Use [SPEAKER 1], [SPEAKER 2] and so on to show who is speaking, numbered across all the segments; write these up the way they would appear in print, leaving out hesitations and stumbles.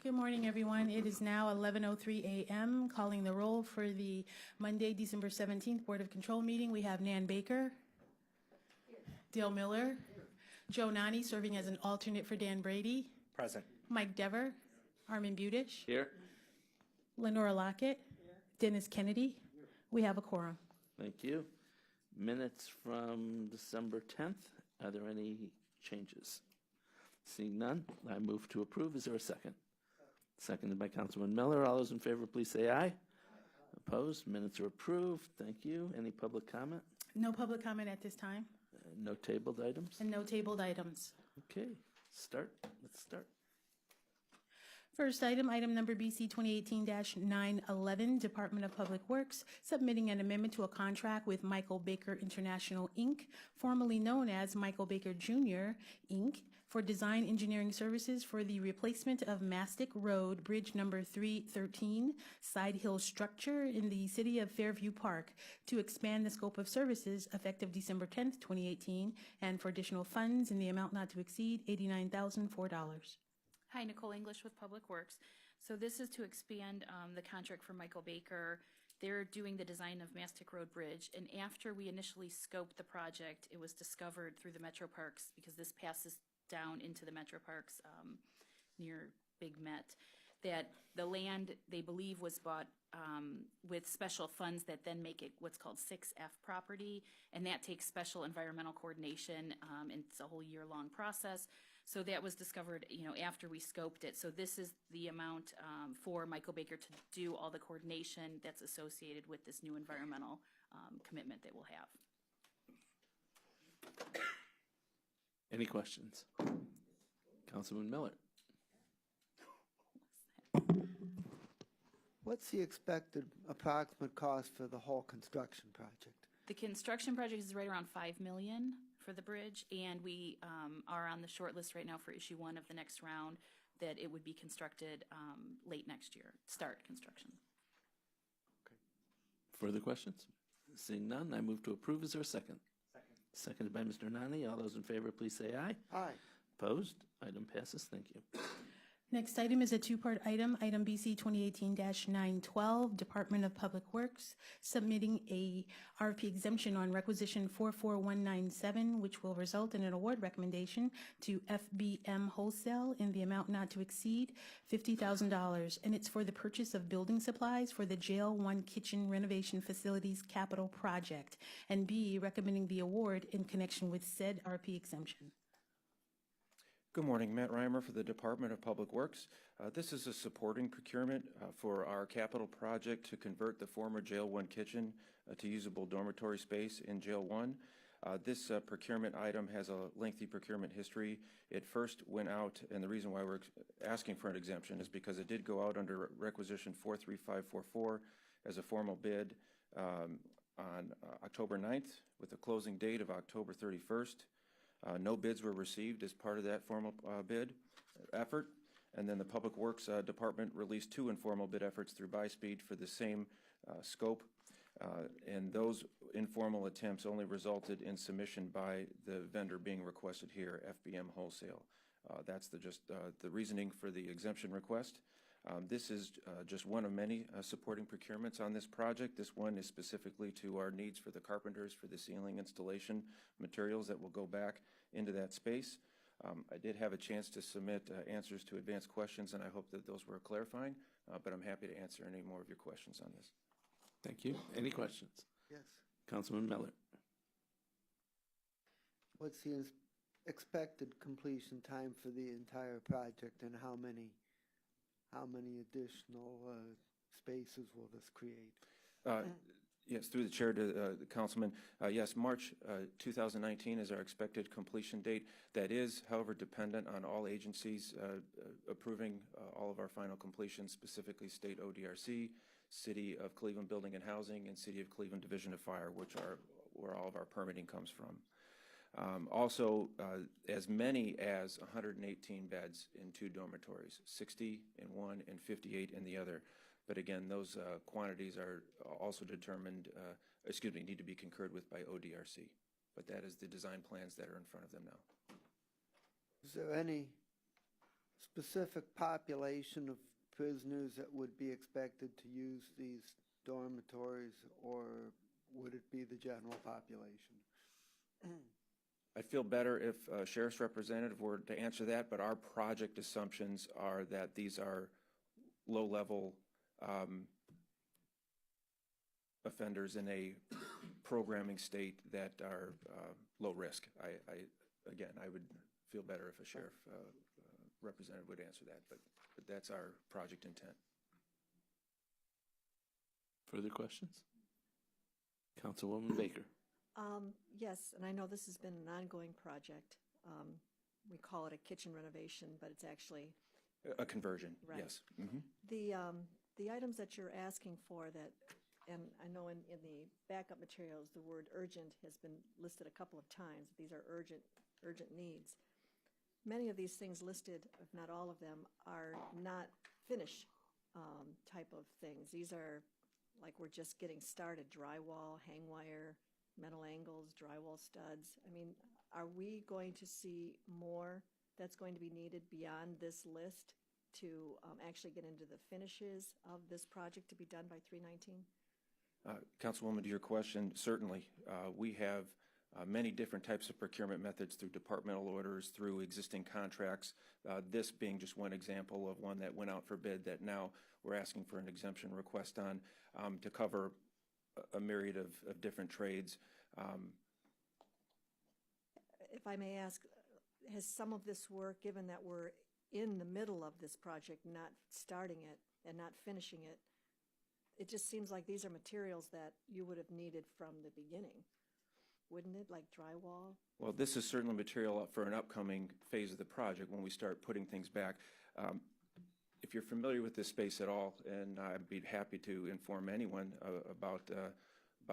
[SPEAKER 1] Good morning, everyone. It is now 11:03 a.m. Calling the roll for the Monday, December 17th Board of Control meeting. We have Nan Baker, Dale Miller, Joe Nani serving as an alternate for Dan Brady,
[SPEAKER 2] Present.
[SPEAKER 1] Mike Dever, Armin Budish,
[SPEAKER 2] Here.
[SPEAKER 1] Lenora Lockett, Dennis Kennedy. We have a quorum.
[SPEAKER 2] Thank you. Minutes from December 10th. Are there any changes? Seeing none, I move to approve. Is there a second? Seconded by Councilman Miller. All those in favor, please say aye. Opposed? Minutes are approved. Thank you. Any public comment?
[SPEAKER 1] No public comment at this time,
[SPEAKER 2] No tabled items?
[SPEAKER 1] and no tabled items.
[SPEAKER 2] Okay, start. Let's start.
[SPEAKER 1] First item, item number BC 2018-911, Department of Public Works, submitting an amendment to a contract with Michael Baker International, Inc., formerly known as Michael Baker Jr., Inc., for design engineering services for the replacement of Mastic Road Bridge number 313, Side Hill structure in the city of Fairview Park to expand the scope of services effective December 10th, 2018, and for additional funds in the amount not to exceed $89,004.
[SPEAKER 3] Hi, Nicole English with Public Works. So this is to expand the contract for Michael Baker. They're doing the design of Mastic Road Bridge, and after we initially scoped the project, it was discovered through the Metro Parks, because this passes down into the Metro Parks near Big Met, that the land they believe was bought with special funds that then make it what's called 6F property, and that takes special environmental coordination, and it's a whole year-long process. So that was discovered, after we scoped it. So this is the amount for Michael Baker to do all the coordination that's associated with this new environmental commitment that we'll have.
[SPEAKER 2] Any questions? Councilman Miller.
[SPEAKER 4] What's the expected approximate cost for the whole construction project?
[SPEAKER 3] The construction project is right around $5 million for the bridge, and we are on the short list right now for issue 1 of the next round, that it would be constructed late next year, start construction.
[SPEAKER 2] Okay. Further questions? Seeing none, I move to approve. Is there a second? Seconded by Mr. Nani. All those in favor, please say aye.
[SPEAKER 4] Aye.
[SPEAKER 2] Opposed? Item passes. Thank you.
[SPEAKER 1] Next item is a two-part item, item BC 2018-912, Department of Public Works, submitting a RFP exemption on requisition 44197, which will result in an award recommendation to FBM Wholesale in the amount not to exceed $50,000, and it's for the purchase of building supplies for the Jail 1 Kitchen Renovation Facilities Capital Project, and B, recommending the award in connection with said RFP exemption.
[SPEAKER 5] Good morning, Matt Reimer for the Department of Public Works. This is a supporting procurement for our capital project to convert the former Jail 1 kitchen to usable dormitory space in Jail 1. This procurement item has a lengthy procurement history. It first went out, and the reason why we're asking for an exemption is because it did go out under requisition 43544 as a formal bid on October 9th with a closing date of October 31st. No bids were received as part of that formal bid effort, and then the Public Works Department released 2 informal bid efforts through BuySpeed for the same scope, and those informal attempts only resulted in submission by the vendor being requested here, FBM Wholesale. That's the reasoning for the exemption request. This is just one of many supporting procurements on this project. This one is specifically to our needs for the carpenters for the ceiling installation materials that will go back into that space. I did have a chance to submit answers to advanced questions, and I hope that those were clarifying, but I'm happy to answer any more of your questions on this.
[SPEAKER 2] Thank you. Any questions?
[SPEAKER 4] Yes.
[SPEAKER 2] Councilman Miller.
[SPEAKER 4] What's the expected completion time for the entire project, and how many additional spaces will this create?
[SPEAKER 5] Yes, through the chair to the councilman. Yes, March 2019 is our expected completion date. That is, however, dependent on all agencies approving all of our final completions, specifically State ODRC, City of Cleveland Building and Housing, and City of Cleveland Division of Fire, which are where all of our permitting comes from. Also, as many as 118 beds in 2 dormitories, 60 in one and 58 in the other. But again, those quantities are also determined, need to be concurred with by ODRC. But that is the design plans that are in front of them now.
[SPEAKER 4] Is there any specific population of prisoners that would be expected to use these dormitories, or would it be the general population?
[SPEAKER 5] I'd feel better if a sheriff's representative were to answer that, but our project assumptions are that these are low-level offenders in a programming state that are low risk. Again, I would feel better if a sheriff representative would answer that, but that's our project intent.
[SPEAKER 2] Further questions? Councilwoman Baker.
[SPEAKER 6] Yes, and I know this has been an ongoing project. We call it a kitchen renovation, but it's actually
[SPEAKER 5] A conversion,
[SPEAKER 6] Right.
[SPEAKER 5] yes. Mhm.
[SPEAKER 6] the items that you're asking for that, and I know in the backup materials, the word urgent has been listed a couple of times. These are urgent needs. Many of these things listed, if not all of them, are not finish type of things. These are like we're just getting started: drywall, hang wire, metal angles, drywall studs. I mean, are we going to see more that's going to be needed beyond this list to actually get into the finishes of this project to be done by 3/19?
[SPEAKER 5] Councilwoman, to your question, certainly. We have many different types of procurement methods through departmental orders, through existing contracts, this being just one example of one that went out for bid that now we're asking for an exemption request on to cover a myriad of different trades.
[SPEAKER 6] If I may ask, has some of this work, given that we're in the middle of this project, not starting it and not finishing it, it just seems like these are materials that you would have needed from the beginning, wouldn't it, like drywall?
[SPEAKER 5] Well, this is certainly material up for an upcoming phase of the project when we start putting things back. If you're familiar with this space at all, and I'd be happy to inform anyone about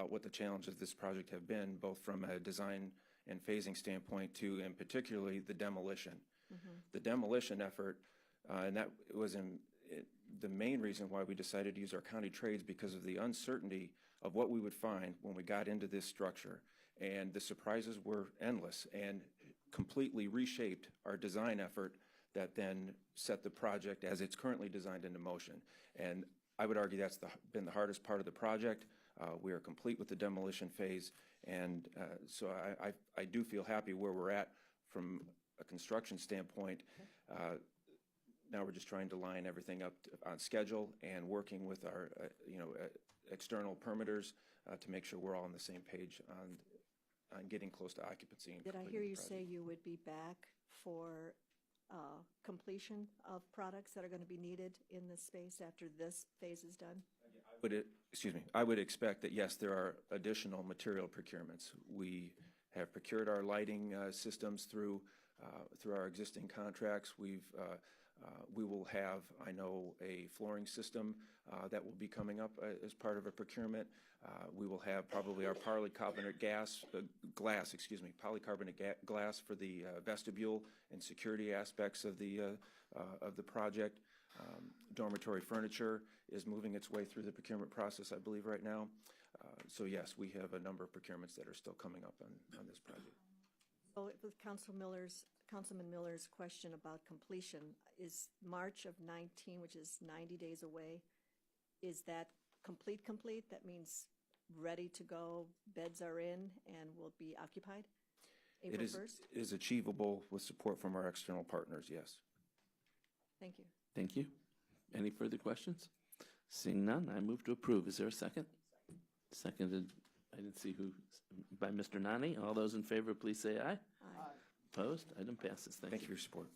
[SPEAKER 5] what the challenges of this project have been, both from a design and phasing standpoint to, and particularly, the demolition. The demolition effort, and that was the main reason why we decided to use our county trades, because of the uncertainty of what we would find when we got into this structure. And the surprises were endless and completely reshaped our design effort that then set the project as it's currently designed into motion. And I would argue that's been the hardest part of the project. We are complete with the demolition phase, and so I do feel happy where we're at from a construction standpoint. Now we're just trying to line everything up on schedule and working with our external permitters to make sure we're all on the same page on getting close to occupancy. And
[SPEAKER 6] Did I
[SPEAKER 5] completing
[SPEAKER 6] hear
[SPEAKER 5] the
[SPEAKER 6] you
[SPEAKER 5] project.
[SPEAKER 6] say you would be back for completion of products that are going to be needed in this space after this phase is done?
[SPEAKER 5] I would expect that, yes, there are additional material procurements. We have procured our lighting systems through our existing contracts. We will have, I know, a flooring system that will be coming up as part of a procurement. We will have probably our polycarbonate glass for the vestibule and security aspects of the project. Dormitory furniture is moving its way through the procurement process, I believe, right now. So yes, we have a number of procurements that are still coming up on this project.
[SPEAKER 6] So with Councilman Miller's question about completion, is March of 19, which is 90 days away, is that complete? That means ready to go, beds are in, and will be occupied April 1st?
[SPEAKER 5] It is achievable with support from our external partners, yes.
[SPEAKER 6] Thank you.
[SPEAKER 2] Thank you. Any further questions? Seeing none, I move to approve. Is there a second? Seconded, I didn't see who, by Mr. Nani. All those in favor, please say aye.
[SPEAKER 6] Aye.
[SPEAKER 2] Opposed? Item passes. Thank
[SPEAKER 5] Thank
[SPEAKER 2] you.
[SPEAKER 5] you for your support.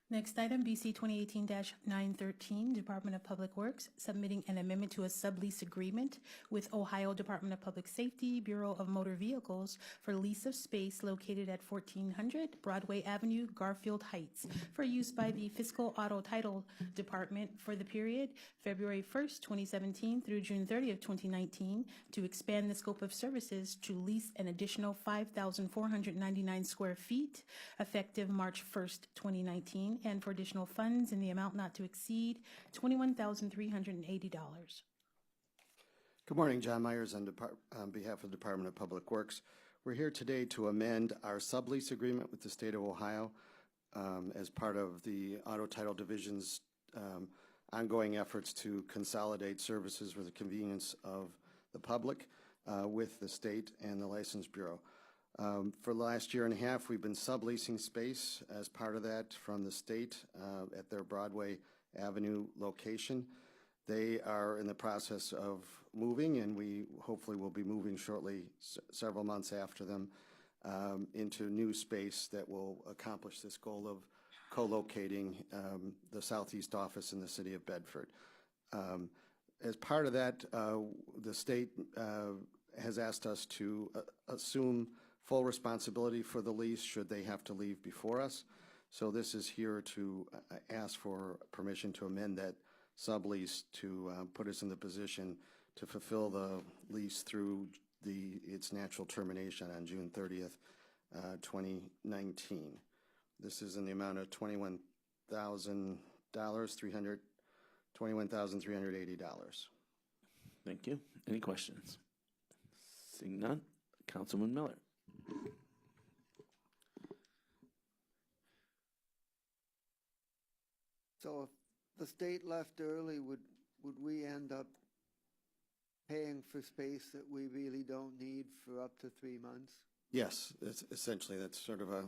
[SPEAKER 1] Next item, BC 2018-913, Department of Public Works, submitting an amendment to a sublease agreement with Ohio Department of Public Safety, Bureau of Motor Vehicles for lease of space located at 1400 Broadway Avenue, Garfield Heights, for use by the Fiscal Auto Title Department for the period February 1st, 2017 through June 30th, 2019, to expand the scope of services to lease an additional 5,499 square feet effective March 1st, 2019, and for additional funds in the amount not to exceed $21,380.
[SPEAKER 7] Good morning, John Myers on behalf of the Department of Public Works. We're here today to amend our sublease agreement with the state of Ohio as part of the Auto Title Division's ongoing efforts to consolidate services for the convenience of the public with the state and the License Bureau. For the last year and a half, we've been subleasing space as part of that from the state at their Broadway Avenue location. They are in the process of moving, and we hopefully will be moving shortly, several months after them, into new space that will accomplish this goal of co-locating the Southeast office in the city of Bedford. As part of that, the state has asked us to assume full responsibility for the lease should they have to leave before us. So this is here to ask for permission to amend that sublease to put us in the position to fulfill the lease through its natural termination on June 30th, 2019. This is in the amount of $21,380.
[SPEAKER 2] Thank you. Any questions? Seeing none, Councilman Miller.
[SPEAKER 4] So if the state left early, would we end up paying for space that we really don't need for up to 3 months?
[SPEAKER 7] Yes, essentially that's sort of a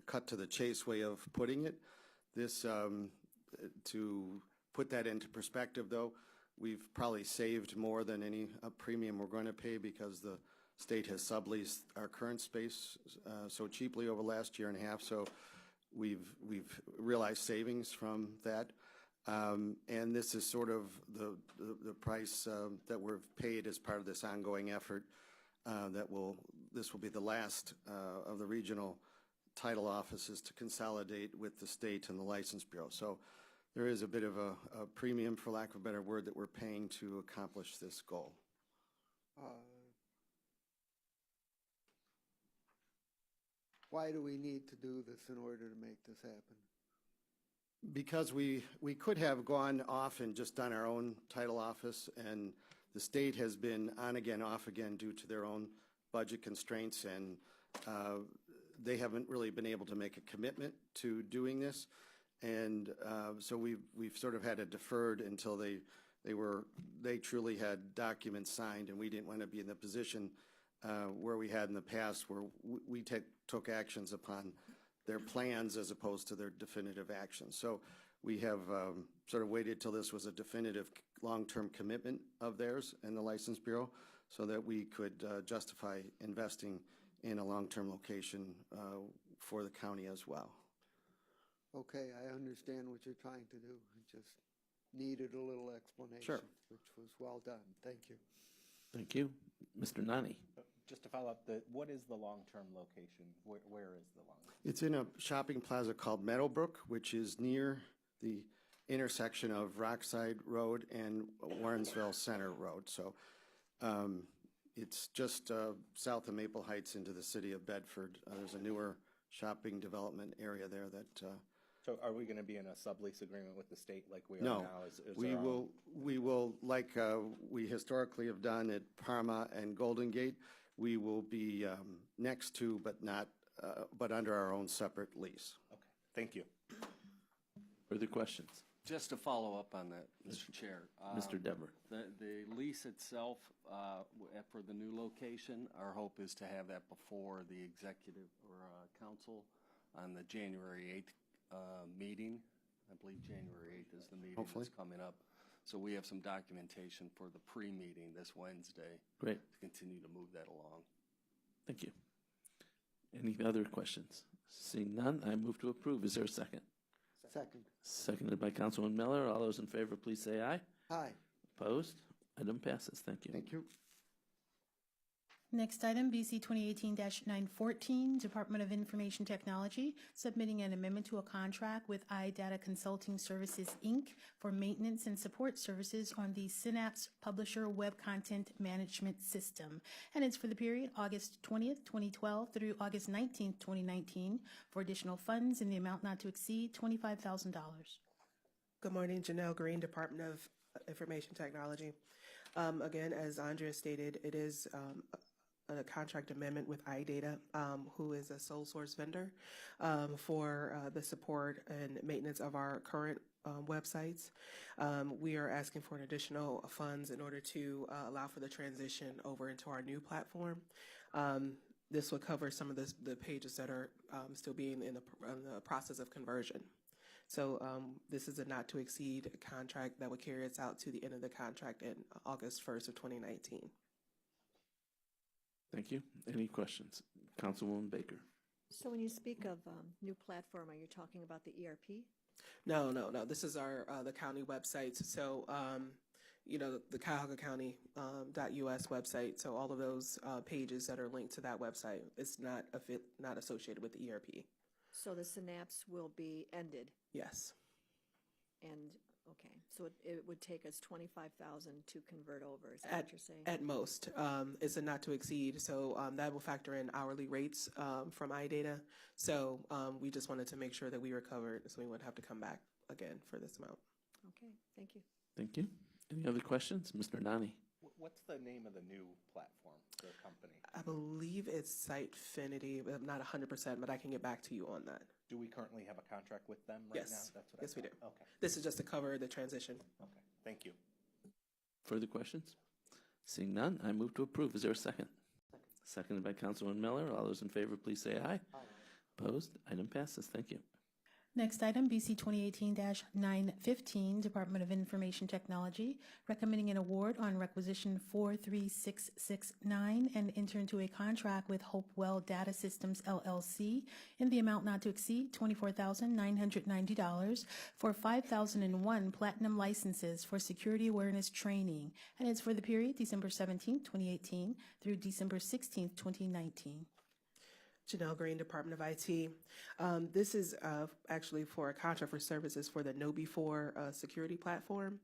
[SPEAKER 7] cut to the chase way of putting it. This, to put that into perspective though, we've probably saved more than any premium we're going to pay because the state has subleased our current space so cheaply over the last year and a half. So we've realized savings from that. And this is sort of the price that we've paid as part of this ongoing effort. This will be the last of the regional title offices to consolidate with the state and the License Bureau. So there is a bit of a premium, for lack of a better word, that we're paying to accomplish this goal.
[SPEAKER 4] Why do we need to do this in order to make this happen?
[SPEAKER 7] Because we could have gone off and just done our own title office, and the state has been on again, off again due to their own budget constraints, and they haven't really been able to make a commitment to doing this. And so we've sort of had it deferred until they truly had documents signed, and we didn't want to be in the position where we had in the past, where we took actions upon their plans as opposed to their definitive actions. So we have sort of waited till this was a definitive long-term commitment of theirs and the License Bureau so that we could justify investing in a long-term location for the county as well.
[SPEAKER 4] Okay, I understand what you're trying to do. I just needed a little explanation,
[SPEAKER 7] Sure.
[SPEAKER 4] which was well done. Thank you.
[SPEAKER 2] Thank you. Mr. Nani.
[SPEAKER 8] Just to follow up, what is the long-term location? Where is the long-term?
[SPEAKER 7] It's in a shopping plaza called Meadowbrook, which is near the intersection of Rockside Road and Warrensville Center Road. So it's just south of Maple Heights into the city of Bedford. There's a newer shopping development area there that...
[SPEAKER 8] So are we going to be in a sublease agreement with the state like we are
[SPEAKER 7] No,
[SPEAKER 8] now?
[SPEAKER 7] we will, like we historically have done at Parma and Golden Gate, we will be next to, but under our own separate lease.
[SPEAKER 8] Okay, thank you.
[SPEAKER 2] Further questions?
[SPEAKER 9] Just to follow up on that, Mr. Chair.
[SPEAKER 2] Mr. Dever.
[SPEAKER 9] The lease itself for the new location, our hope is to have that before the executive or council on the January 8th meeting. I believe January 8th is the meeting
[SPEAKER 7] Hopefully.
[SPEAKER 9] that's coming up. So we have some documentation for the pre-meeting this Wednesday.
[SPEAKER 2] Great.
[SPEAKER 9] To continue to move that along.
[SPEAKER 2] Thank you. Any other questions? Seeing none, I move to approve. Is there a second?
[SPEAKER 4] Second.
[SPEAKER 2] Seconded by Councilman Miller. All those in favor, please say aye.
[SPEAKER 4] Aye.
[SPEAKER 2] Opposed? Item passes. Thank you.
[SPEAKER 7] Thank you.
[SPEAKER 1] Next item, BC 2018-914, Department of Information Technology, submitting an amendment to a contract with iData Consulting Services, Inc. for maintenance and support services on the Synapse Publisher Web Content Management System. And it's for the period August 20th, 2012 through August 19th, 2019, for additional funds in the amount not to exceed $25,000.
[SPEAKER 10] Good morning, Janelle Green, Department of Information Technology. Again, as Andrea stated, it is a contract amendment with iData, who is a sole source vendor for the support and maintenance of our current websites. We are asking for an additional funds in order to allow for the transition over into our new platform. This will cover some of the pages that are still being in the process of conversion. So this is a not to exceed contract that would carry us out to the end of the contract in August 1st of 2019.
[SPEAKER 2] Thank you. Any questions? Councilwoman Baker.
[SPEAKER 6] So when you speak of new platform, are you talking about the ERP?
[SPEAKER 10] No. This is our the county websites. So the Cuyahoga County .us website. So all of those pages that are linked to that website, it's not associated with the ERP.
[SPEAKER 6] So the Synapse will be ended.
[SPEAKER 10] Yes.
[SPEAKER 6] And okay, so it would take us 25,000 to convert over. Is that what you're saying?
[SPEAKER 10] At most, it's a not to exceed. So that will factor in hourly rates from iData. So we just wanted to make sure that we were covered, so we wouldn't have to come back again for this amount.
[SPEAKER 6] Okay, thank you.
[SPEAKER 2] Thank you. Any other questions? Mr. Nani.
[SPEAKER 8] What's the name of the new platform, the company?
[SPEAKER 10] I believe it's Sitefinity. I'm not 100%, but I can get back to you on that.
[SPEAKER 8] Do we currently have a contract with them right now?
[SPEAKER 10] Yes.
[SPEAKER 8] That's what
[SPEAKER 10] Yes, we do.
[SPEAKER 8] Okay.
[SPEAKER 10] This is just to cover the transition.
[SPEAKER 8] Okay. Thank you.
[SPEAKER 2] Further questions? Seeing none, I move to approve. Is there a second? Seconded by Councilman Miller. All those in favor, please say aye. Aye. Opposed? Item passes. Thank you.
[SPEAKER 1] Next item, BC 2018-915, Department of Information Technology, recommending an award on requisition 43669 and enter into a contract with Hopewell Data Systems, LLC, in the amount not to exceed $24,990 for 5,001 platinum licenses for security awareness training, and it's for the period December 17, 2018 through December 16, 2019.
[SPEAKER 10] Janelle Green, Department of IT. This is actually for a contract for services for the KnowBe4 security platform.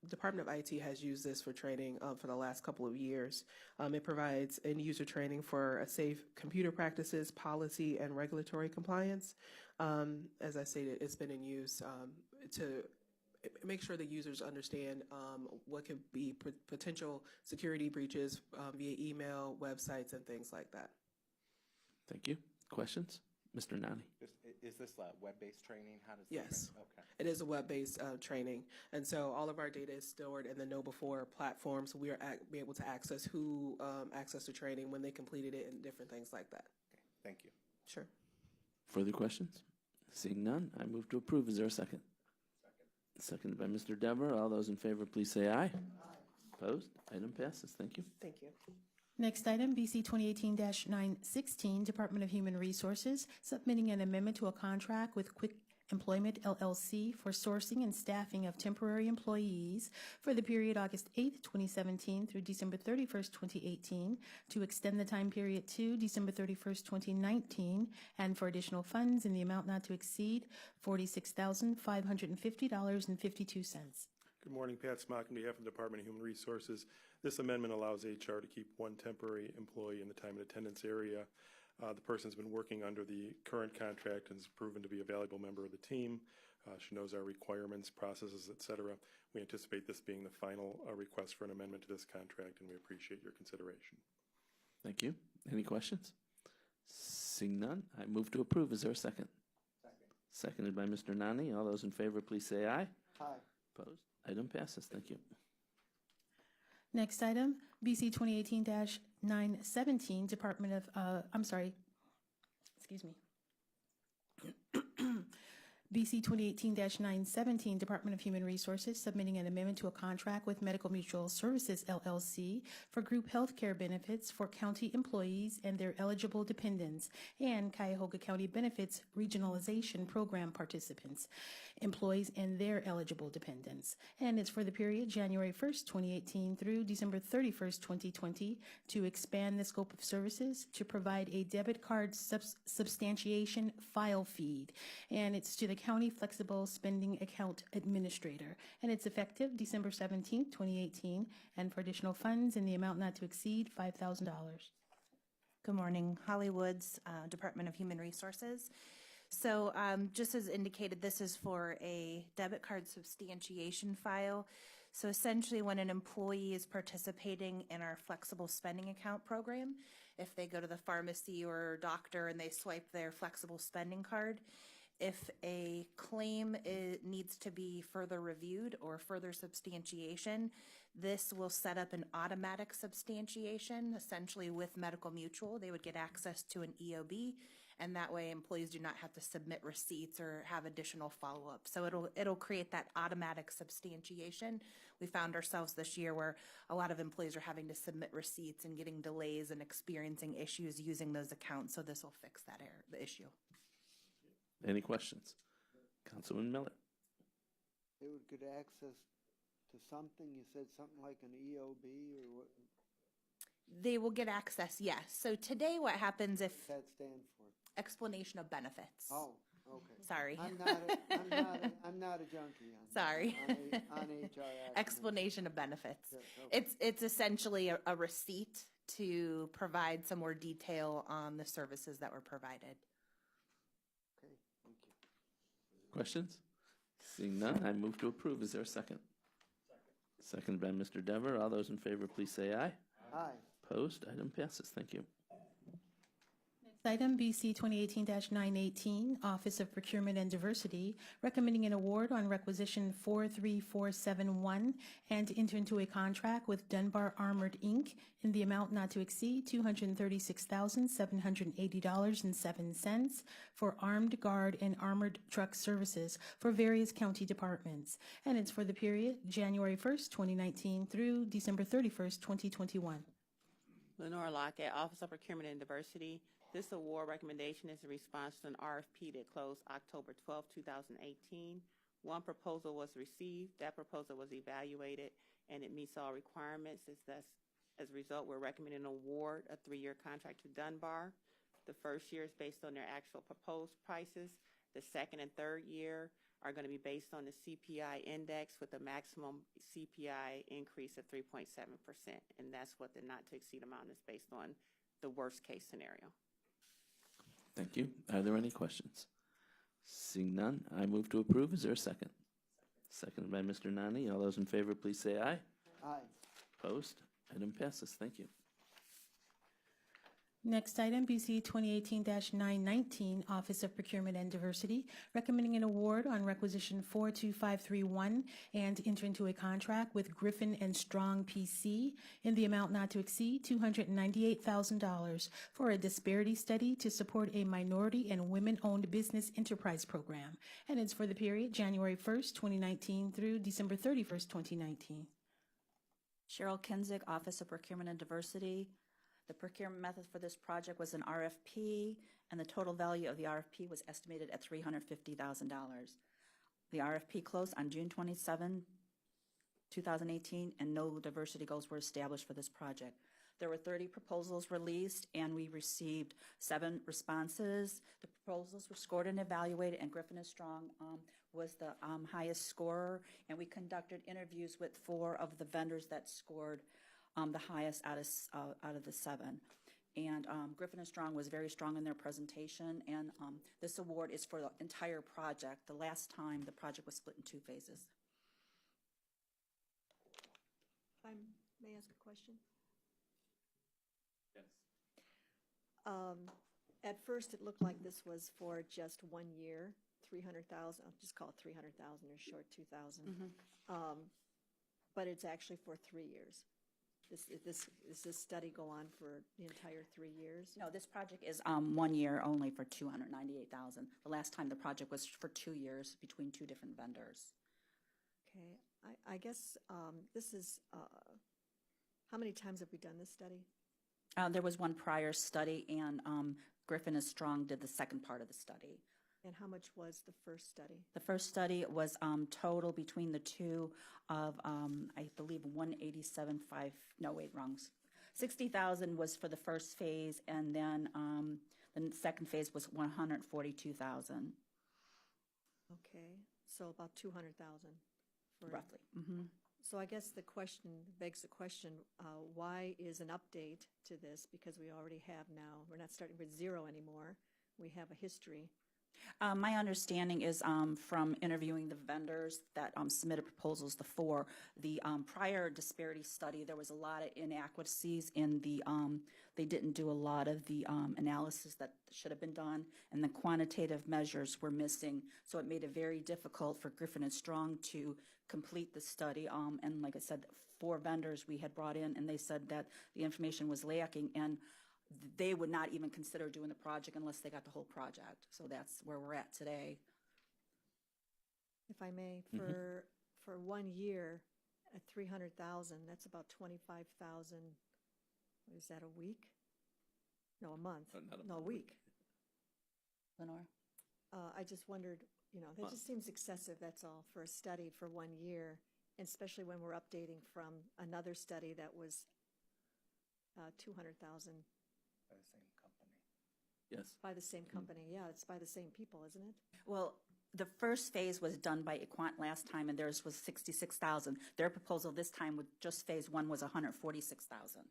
[SPEAKER 10] Department of IT has used this for training for the last couple of years. It provides end-user training for safe computer practices, policy, and regulatory compliance. As I stated, it's been in use to make sure the users understand what could be potential security breaches via email, websites, and things like that.
[SPEAKER 2] Thank you. Questions? Mr. Nani.
[SPEAKER 8] Is this web-based training? How does
[SPEAKER 10] Yes.
[SPEAKER 8] that okay.
[SPEAKER 10] It is a web-based training. And so all of our data is stored in the KnowBe4 platform, so we are be able to access who accessed the training, when they completed it, and different things like that.
[SPEAKER 8] Okay. Thank you.
[SPEAKER 10] Sure.
[SPEAKER 2] Further questions? Seeing none, I move to approve. Is there a second? Seconded by Mr. Dever. All those in favor, please say aye. Aye. Opposed? Item passes. Thank you.
[SPEAKER 10] Thank you.
[SPEAKER 1] Next item, BC 2018-916, Department of Human Resources, submitting an amendment to a contract with Quick Employment, LLC, for sourcing and staffing of temporary employees for the period August 8th, 2017 through December 31st, 2018, to extend the time period to December 31st, 2019, and for additional funds in the amount not to exceed $46,550.52.
[SPEAKER 11] Good morning, Pat Smock on behalf of the Department of Human Resources. This amendment allows HR to keep one temporary employee in the time and attendance area. The person's been working under the current contract and has proven to be a valuable member of the team. She knows our requirements, processes, et cetera. We anticipate this being the final request for an amendment to this contract, and we appreciate your consideration.
[SPEAKER 2] Thank you. Any questions? Seeing none, I move to approve. Is there a second?
[SPEAKER 4] Second.
[SPEAKER 2] Seconded by Mr. Nani. All those in favor, please say aye.
[SPEAKER 4] Aye.
[SPEAKER 2] Opposed? Item passes. Thank you.
[SPEAKER 1] Next item, BC 2018-917, Department of, BC 2018-917, Department of Human Resources, submitting an amendment to a contract with Medical Mutual Services, LLC, for group health care benefits for county employees and their eligible dependents, and Cuyahoga County Benefits Regionalization Program participants, employees and their eligible dependents. And it's for the period January 1st, 2018 through December 31st, 2020, to expand the scope of services to provide a debit card substantiation file feed. And it's to the County Flexible Spending Account Administrator. And it's effective December 17th, 2018, and for additional funds in the amount not to exceed $5,000.
[SPEAKER 12] Good morning. Holly Woods, Department of Human Resources. So just as indicated, this is for a debit card substantiation file. So essentially, when an employee is participating in our flexible spending account program, if they go to the pharmacy or doctor and they swipe their flexible spending card, if a claim needs to be further reviewed or further substantiation, this will set up an automatic substantiation, essentially with Medical Mutual. They would get access to an EOB, and that way employees do not have to submit receipts or have additional follow-up. So it'll create that automatic substantiation. We found ourselves this year where a lot of employees are having to submit receipts and getting delays and experiencing issues using those accounts. So this will fix that the issue.
[SPEAKER 2] Any questions? Councilman Miller.
[SPEAKER 4] They would get access to something, you said something like an EOB or what
[SPEAKER 12] They will get access, yes. So today what happens if
[SPEAKER 4] does that stand for?
[SPEAKER 12] explanation of benefits?
[SPEAKER 4] Oh, okay.
[SPEAKER 12] Sorry.
[SPEAKER 4] I'm not a junkie on
[SPEAKER 12] Sorry.
[SPEAKER 4] on HR.
[SPEAKER 12] Explanation of benefits.
[SPEAKER 4] Yes, okay.
[SPEAKER 12] It's essentially a receipt to provide some more detail on the services that were provided.
[SPEAKER 4] Okay, thank you.
[SPEAKER 2] Questions? Seeing none, I move to approve. Is there a second? Second by Mr. Dever. All those in favor, please say aye.
[SPEAKER 4] Aye.
[SPEAKER 2] Opposed? Item passes. Thank you.
[SPEAKER 1] Next item, BC 2018-918, Office of Procurement and Diversity, recommending an award on requisition 43471 and enter into a contract with Dunbar Armored, Inc. in the amount not to exceed $236,780.07 for armed guard and armored truck services for various county departments. And it's for the period January 1st, 2019 through December 31st, 2021.
[SPEAKER 13] Lenore Lockett, Office of Procurement and Diversity. This award recommendation is in response to an RFP that closed October 12, 2018. One proposal was received. That proposal was evaluated, and it meets all requirements. As a result, we're recommending an award, a 3-year contract to Dunbar. The first year is based on their actual proposed prices. The second and third year are going to be based on the CPI index with a maximum CPI increase of 3.7%, and that's what the not-to-exceed amount is based on, the worst-case scenario.
[SPEAKER 2] Thank you. Are there any questions? Seeing none, I move to approve. Is there a second? Seconded by Mr. Nani. All those in favor, please say aye.
[SPEAKER 4] Aye.
[SPEAKER 2] Opposed? Item passes. Thank you.
[SPEAKER 1] Next item, BC 2018-919, Office of Procurement and Diversity, recommending an award on requisition 42531 and enter into a contract with Griffin and Strong PC in the amount not to exceed $298,000 for a disparity study to support a minority and women-owned business enterprise program. And it's for the period January 1st, 2019 through December 31st, 2019.
[SPEAKER 14] Cheryl Kinzig, Office of Procurement and Diversity. The procurement method for this project was an RFP, and the total value of the RFP was estimated at $350,000. The RFP closed on June 27, 2018, and no diversity goals were established for this project. There were 30 proposals released, and we received 7 responses. The proposals were scored and evaluated, and Griffin & Strong was the highest scorer, and we conducted interviews with 4 of the vendors that scored the highest out of the 7. And Griffin & Strong was very strong in their presentation, and this award is for the entire project. The last time the project was split in 2 phases.
[SPEAKER 6] May I ask a question?
[SPEAKER 2] Yes.
[SPEAKER 6] At first, it looked like this was for just 1 year, 300,000. I'll just call it 300,000 or short 2,000. But it's actually for 3 years. Does this study go on for the entire 3 years?
[SPEAKER 14] No, this project is 1 year only for $298,000. The last time the project was for 2 years between 2 different vendors.
[SPEAKER 6] Okay, I guess this is, how many times have we done this study?
[SPEAKER 14] There was one prior study, and Griffin & Strong did the second part of the study.
[SPEAKER 6] And how much was the first study?
[SPEAKER 14] The first study was total between the two of, I believe, 187.5. No, wait, wrong. 60,000 was for the first phase, and then the second phase was 142,000.
[SPEAKER 6] Okay, so about 200,000.
[SPEAKER 14] Roughly.
[SPEAKER 6] So I guess the question begs the question: why is an update to this? Because we already have now. We're not starting with 0 anymore. We have a history.
[SPEAKER 14] My understanding is from interviewing the vendors that submitted proposals, the prior disparity study, there was a lot of inadequacies in they didn't do a lot of the analysis that should have been done, and the quantitative measures were missing. So it made it very difficult for Griffin and Strong to complete the study. And like I said, 4 vendors we had brought in, and they said that the information was lacking, and they would not even consider doing the project unless they got the whole project. So that's where we're at today.
[SPEAKER 6] If I may, for 1 year at 300,000, that's about 25,000. What is that, a week? No, a month. No, a week.
[SPEAKER 14] Lenore?
[SPEAKER 6] I just wondered, that just seems excessive, that's all, for a study for 1 year, especially when we're updating from another study that was 200,000.
[SPEAKER 8] By the same company.
[SPEAKER 2] Yes.
[SPEAKER 6] By the same company, yeah, it's by the same people, isn't it?
[SPEAKER 14] Well, the first phase was done by Equant last time, and theirs was 66,000. Their proposal this time with just phase 1 was 146,000.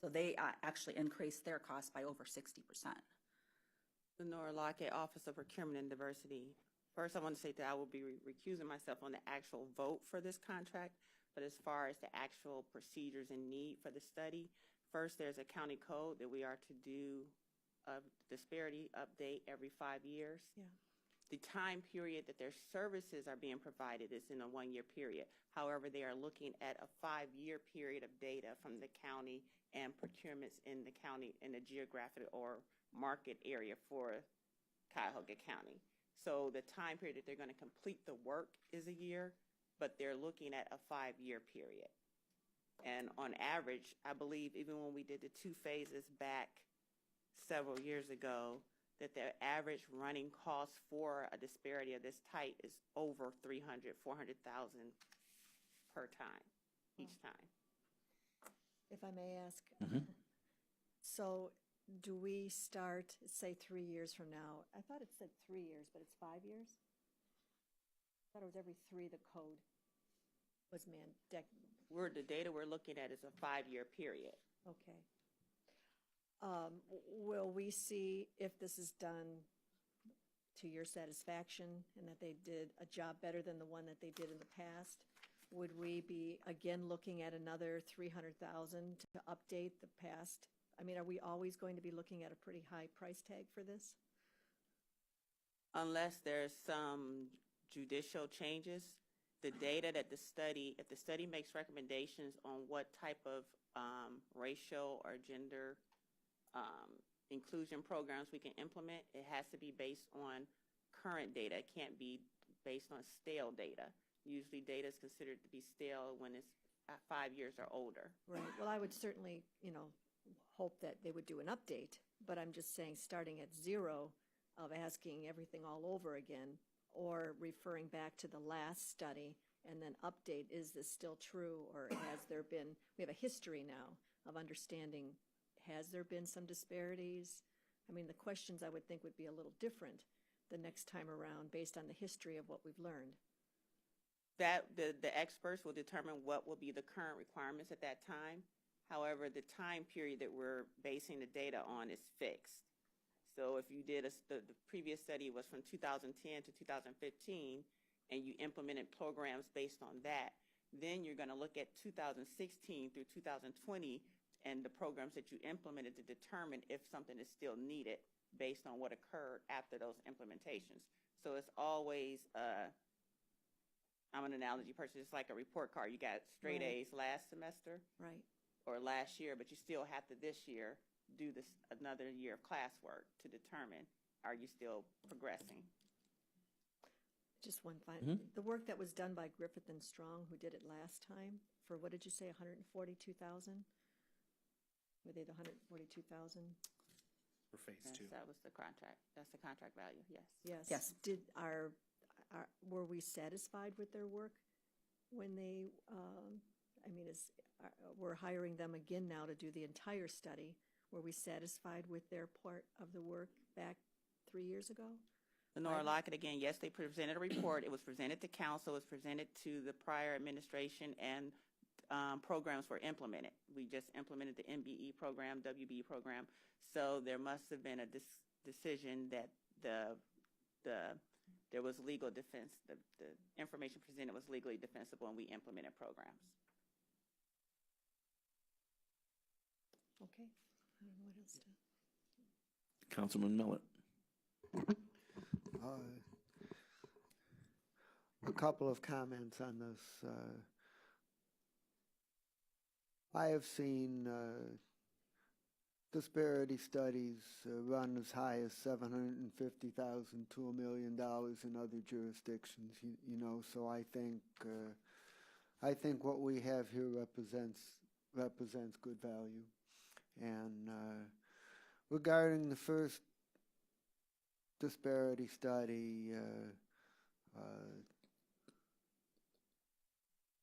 [SPEAKER 14] So they actually increased their cost by over 60%.
[SPEAKER 13] Lenore Lockett, Office of Procurement and Diversity. First, I want to say that I will be recusing myself on the actual vote for this contract, but as far as the actual procedures and need for the study, first, there's a county code that we are to do a disparity update every 5 years.
[SPEAKER 6] Yeah.
[SPEAKER 13] The time period that their services are being provided is in a 1-year period. However, they are looking at a 5-year period of data from the county and procurements in the county in the geographic or market area for Cuyahoga County. So the time period that they're going to complete the work is a year, but they're looking at a 5-year period. And on average, I believe even when we did the 2 phases back several years ago, that the average running cost for a disparity of this type is over $300,000, $400,000 per time, each time.
[SPEAKER 6] If I may ask, so do we start, say, 3 years from now? I thought it said 3 years, but it's 5 years? I thought it was every 3 the code was
[SPEAKER 13] The data we're looking at is a 5-year period.
[SPEAKER 6] Okay. Will we see if this is done to your satisfaction and that they did a job better than the one that they did in the past? Would we be again looking at another 300,000 to update the past? I mean, are we always going to be looking at a pretty high price tag for this?
[SPEAKER 13] Unless there's some judicial changes, the data that if the study makes recommendations on what type of racial or gender inclusion programs we can implement, it has to be based on current data. It can't be based on stale data. Usually data is considered to be stale when it's 5 years or older.
[SPEAKER 6] Right. Well, I would certainly, hope that they would do an update, but I'm just saying starting at 0 of asking everything all over again or referring back to the last study and then update, is this still true, or has there been, we have a history now of understanding, has there been some disparities? I mean, the questions I would think would be a little different the next time around based on the history of what we've learned.
[SPEAKER 13] That the experts will determine what will be the current requirements at that time. However, the time period that we're basing the data on is fixed. So if you did the previous study was from 2010 to 2015, and you implemented programs based on that, then you're going to look at 2016 through 2020 and the programs that you implemented to determine if something is still needed based on what occurred after those implementations. So it's always, I'm an analogy person, it's like a report card. You got straight A's last semester or last year, but you still have to this year do this another year of classwork to determine, are you still progressing?
[SPEAKER 6] Just one final, the work that was done by Griffith and Strong, who did it last time, for what did you say, 142,000? Were they the 142,000?
[SPEAKER 8] For phase 2.
[SPEAKER 13] That was the contract. That's the contract value, yes.
[SPEAKER 6] Yes. Were we satisfied with their work when they, we're hiring them again now to do the entire study. Were we satisfied with their part of the work back 3 years ago?
[SPEAKER 13] Lenore Lockett, again, yes, they presented a report. It was presented to council. It was presented to the prior administration and programs were implemented. We just implemented the MBE program, WBE program. So there must have been a decision that there was legal defense, the information presented was legally defensible, and we implemented programs.
[SPEAKER 6] Okay. I don't know what else to.
[SPEAKER 2] Councilman Miller.
[SPEAKER 4] A couple of comments on this. I have seen disparity studies run as high as $750,000 to $1 million in other jurisdictions. You know, so I think what we have here represents good value. And regarding the first disparity study,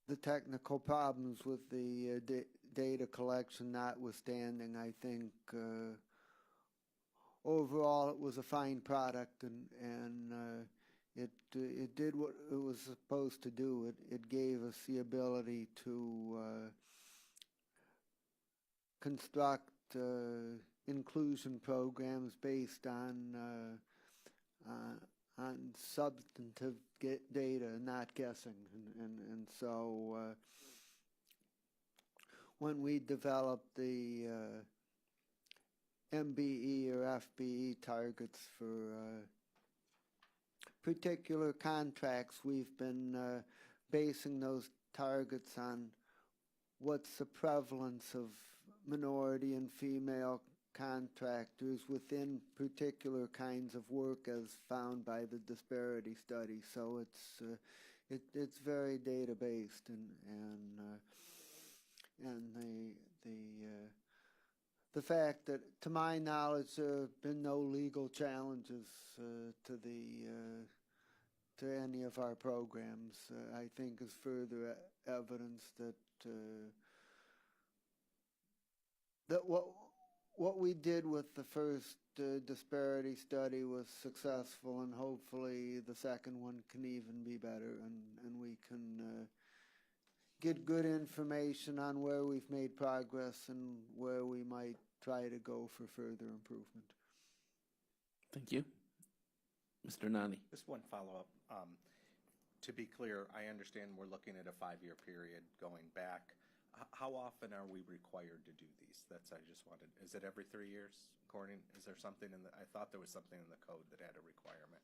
[SPEAKER 4] the technical problems with the data collection notwithstanding, I think overall it was a fine product, and it did what it was supposed to do. It gave us the ability to construct inclusion programs based on substantive data, not guessing, and so when we developed the MBE or FBE targets for particular contracts, we've been basing those targets on what's the prevalence of minority and female contractors within particular kinds of work as found by the disparity study. So it's very data based, and the fact that, to my knowledge, there have been no legal challenges to any of our programs, I think is further evidence that what we did with the first disparity study was successful, and hopefully the second one can even be better, and we can get good information on where we've made progress and where we might try to go for further improvement.
[SPEAKER 2] Thank you. Mr. Nani.
[SPEAKER 8] Just one follow-up. To be clear, I understand we're looking at a 5-year period going back. How often are we required to do these? That's, I just wanted, is it every 3 years? According, is there something in the, I thought there was something in the code that had a requirement.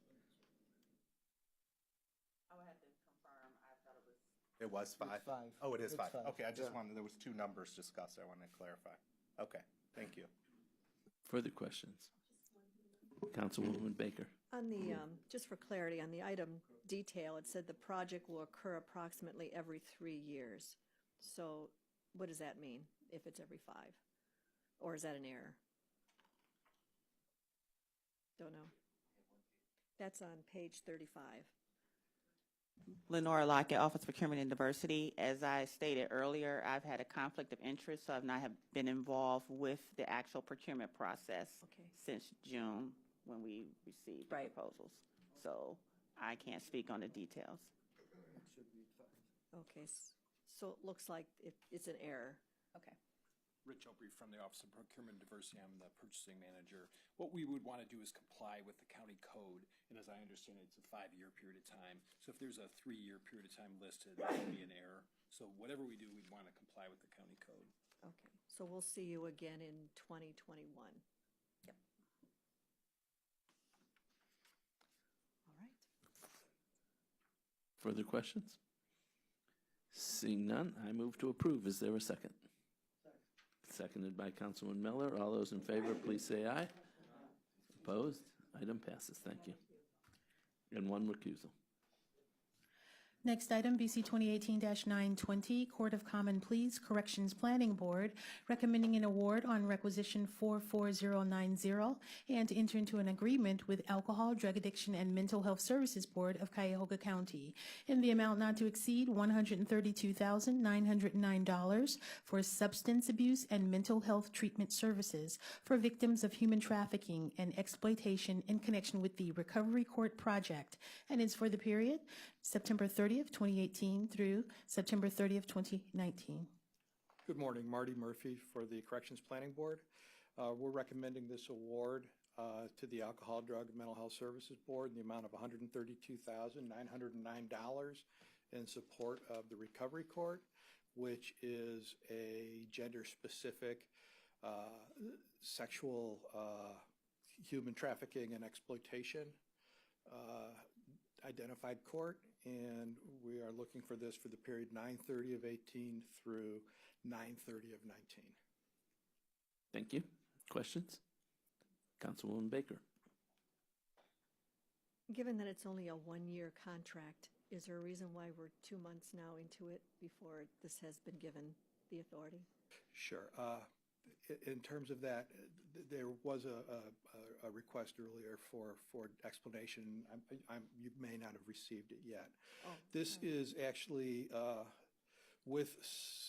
[SPEAKER 13] I would have to confirm. I thought it was.
[SPEAKER 8] It was 5?
[SPEAKER 4] It's 5.
[SPEAKER 8] Oh, it is
[SPEAKER 4] It's
[SPEAKER 8] 5.
[SPEAKER 4] 5.
[SPEAKER 8] Okay, I just
[SPEAKER 4] Yeah.
[SPEAKER 8] wanted, there was 2 numbers discussed. I want to clarify. Okay, thank you.
[SPEAKER 2] Further questions? Councilwoman Baker.
[SPEAKER 6] On the, just for clarity, on the item detail, it said the project will occur approximately every 3 years. So what does that mean, if it's every 5? Or is that an error? Don't know. That's on page 35.
[SPEAKER 13] Lenora Lockett, Office of Procurement and Diversity. As I stated earlier, I've had a conflict of interest, so I've not have been involved with the actual procurement process since June when we received the proposals. So I can't speak on the details.
[SPEAKER 6] Okay, so it looks like it's an error.
[SPEAKER 12] Okay.
[SPEAKER 15] Rich Opry from the Office of Procurement and Diversity. I'm the purchasing manager. What we would want to do is comply with the county code, and as I understand it, it's a 5-year period of time. So if there's a 3-year period of time listed, that would be an error. So whatever we do, we'd want to comply with the county code.
[SPEAKER 6] Okay, so we'll see you again in 2021.
[SPEAKER 12] Yep.
[SPEAKER 6] All right.
[SPEAKER 2] Further questions? Seeing none, I move to approve. Is there a second? Seconded by Councilman Miller. All those in favor, please say aye. Opposed? Item passes. Thank you. And one recusal.
[SPEAKER 1] Next item, BC 2018-920, Court of Common Pleas Corrections Planning Board, recommending an award on requisition 44090 and to enter into an agreement with Alcohol, Drug Addiction, and Mental Health Services Board of Cuyahoga County in the amount not to exceed $132,909 for substance abuse and mental health treatment services for victims of human trafficking and exploitation in connection with the Recovery Court Project, and is for the period September 30th 30th, 2018 through September 30th, 2019.
[SPEAKER 16] Good morning, Marty Murphy for the Corrections Planning Board. We're recommending this award to the Alcohol, Drug, and Mental Health Services Board in the amount of $132,909 in support of the Recovery Court, which is a gender-specific sexual human trafficking and exploitation identified court, and we are looking for this for the period 9/30 of 18 through 9/30 of 19.
[SPEAKER 2] Thank you. Questions? Councilwoman Baker.
[SPEAKER 6] Given that it's only a one-year contract, is there a reason why we're 2 months now into it before this has been given the authority?
[SPEAKER 16] Sure. In terms of that, there was a request earlier for explanation. You may not have received it yet. This is actually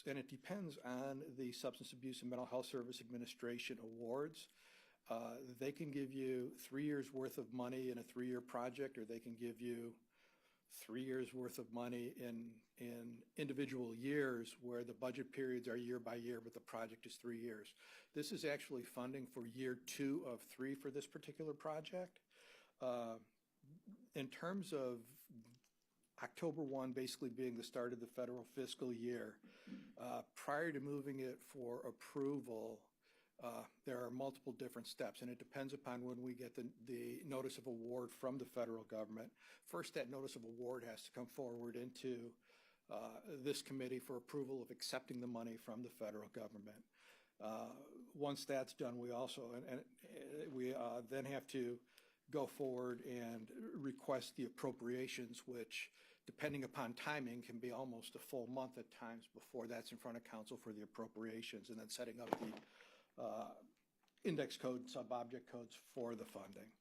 [SPEAKER 16] and it depends on the Substance Abuse and Mental Health Service Administration awards. They can give you 3 years worth of money in a 3-year project, or they can give you 3 years worth of money in individual years where the budget periods are year by year, but the project is 3 years. This is actually funding for year 2 of 3 for this particular project. In terms of October 1 basically being the start of the federal fiscal year, prior to moving it for approval, there are multiple different steps, and it depends upon when we get the notice of award from the federal government. First, that notice of award has to come forward into this committee for approval of accepting the money from the federal government. Once that's done, we also then have to go forward and request the appropriations, which, depending upon timing, can be almost a full month at times before that's in front of council for the appropriations, and then setting up the index code, sub-object codes for the funding.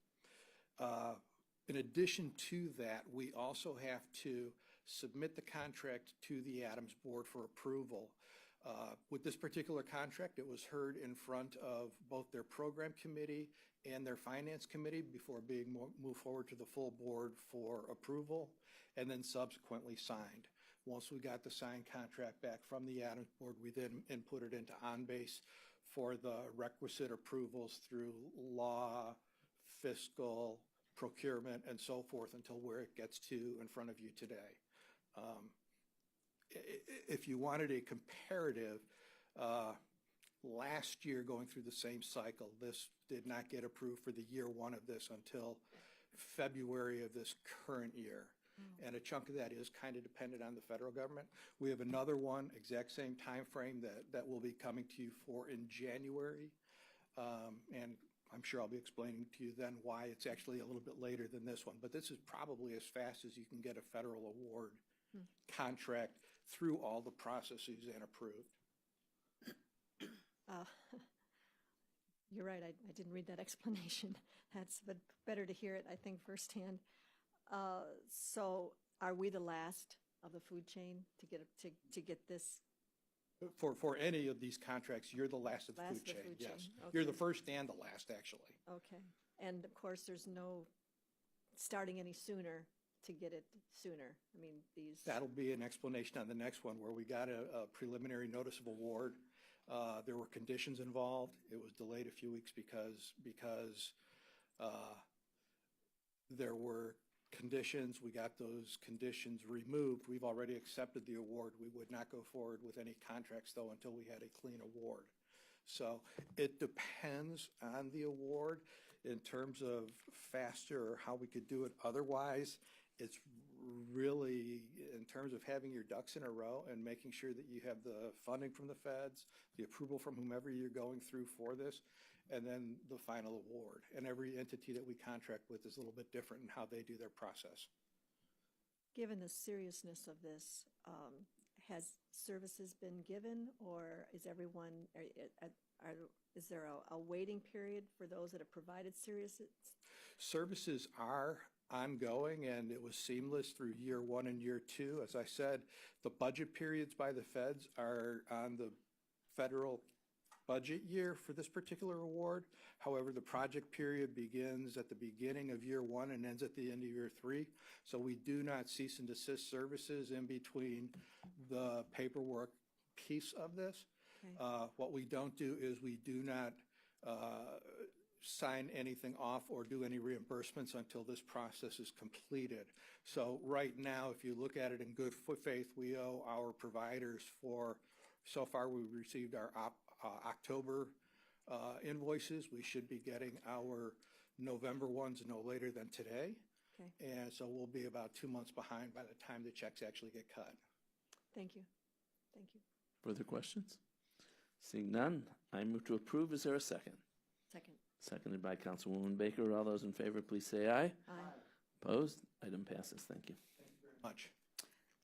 [SPEAKER 16] In addition to that, we also have to submit the contract to the Adams Board for approval. With this particular contract, it was heard in front of both their program committee and their finance committee before being moved forward to the full board for approval, and then subsequently signed. Once we got the signed contract back from the Adams Board, we then input it into OnBase for the requisite approvals through law, fiscal, procurement, and so forth until where it gets to in front of you today. If you wanted a comparative, last year going through the same cycle, this did not get approved for the year 1 of this until February of this current year. And a chunk of that is kind of dependent on the federal government. We have another one, exact same time frame, that will be coming to you for in January. And I'm sure I'll be explaining to you then why it's actually a little bit later than this one. But this is probably as fast as you can get a federal award contract through all the processes and approved.
[SPEAKER 6] You're right, I didn't read that explanation. That's better to hear it, I think, firsthand. So are we the last of the food chain to get this?
[SPEAKER 16] For any of these contracts, you're the last of the food chain, yes. Okay. You're the first and the last, actually.
[SPEAKER 6] Okay. And of course, there's no starting any sooner to get it sooner. I mean, these... That'll be an explanation on the next one, where we got a preliminary notice of award. There were conditions involved. It was delayed a few weeks because there were conditions. We got those conditions removed. We've already accepted the award. We would not go forward with any contracts, though, until we had a clean award. So it depends on the award in terms of faster or how we could do it otherwise. It's really in terms of having your ducks in a row and making sure that you have the funding from the feds, the approval from whomever you're going through for this, and then the final award. And every entity that we contract with is a little bit different in how they do their process. Given the seriousness of this, has services been given, or is everyone, is there a waiting period for those that have provided services?
[SPEAKER 16] Services are ongoing, and it was seamless through year 1 and year 2. As I said, the budget periods by the feds are on the federal budget year for this particular award. However, the project period begins at the beginning of year 1 and ends at the end of year 3. So we do not cease and desist services in between the paperwork piece of this.
[SPEAKER 6] Okay.
[SPEAKER 16] What we don't do is we do not sign anything off or do any reimbursements until this process is completed. So right now, if you look at it in good faith, we owe our providers for, so far we've received our October invoices. We should be getting our November ones no later than today.
[SPEAKER 6] Okay.
[SPEAKER 16] And so we'll be about 2 months behind by the time the checks actually get cut.
[SPEAKER 6] Thank you. Thank you.
[SPEAKER 2] Further questions? Seeing none, I move to approve. Is there a second?
[SPEAKER 6] Second.
[SPEAKER 2] Seconded by Councilwoman Baker. All those in favor, please say aye.
[SPEAKER 6] Aye.
[SPEAKER 2] Opposed? Item passes. Thank you.
[SPEAKER 16] Much.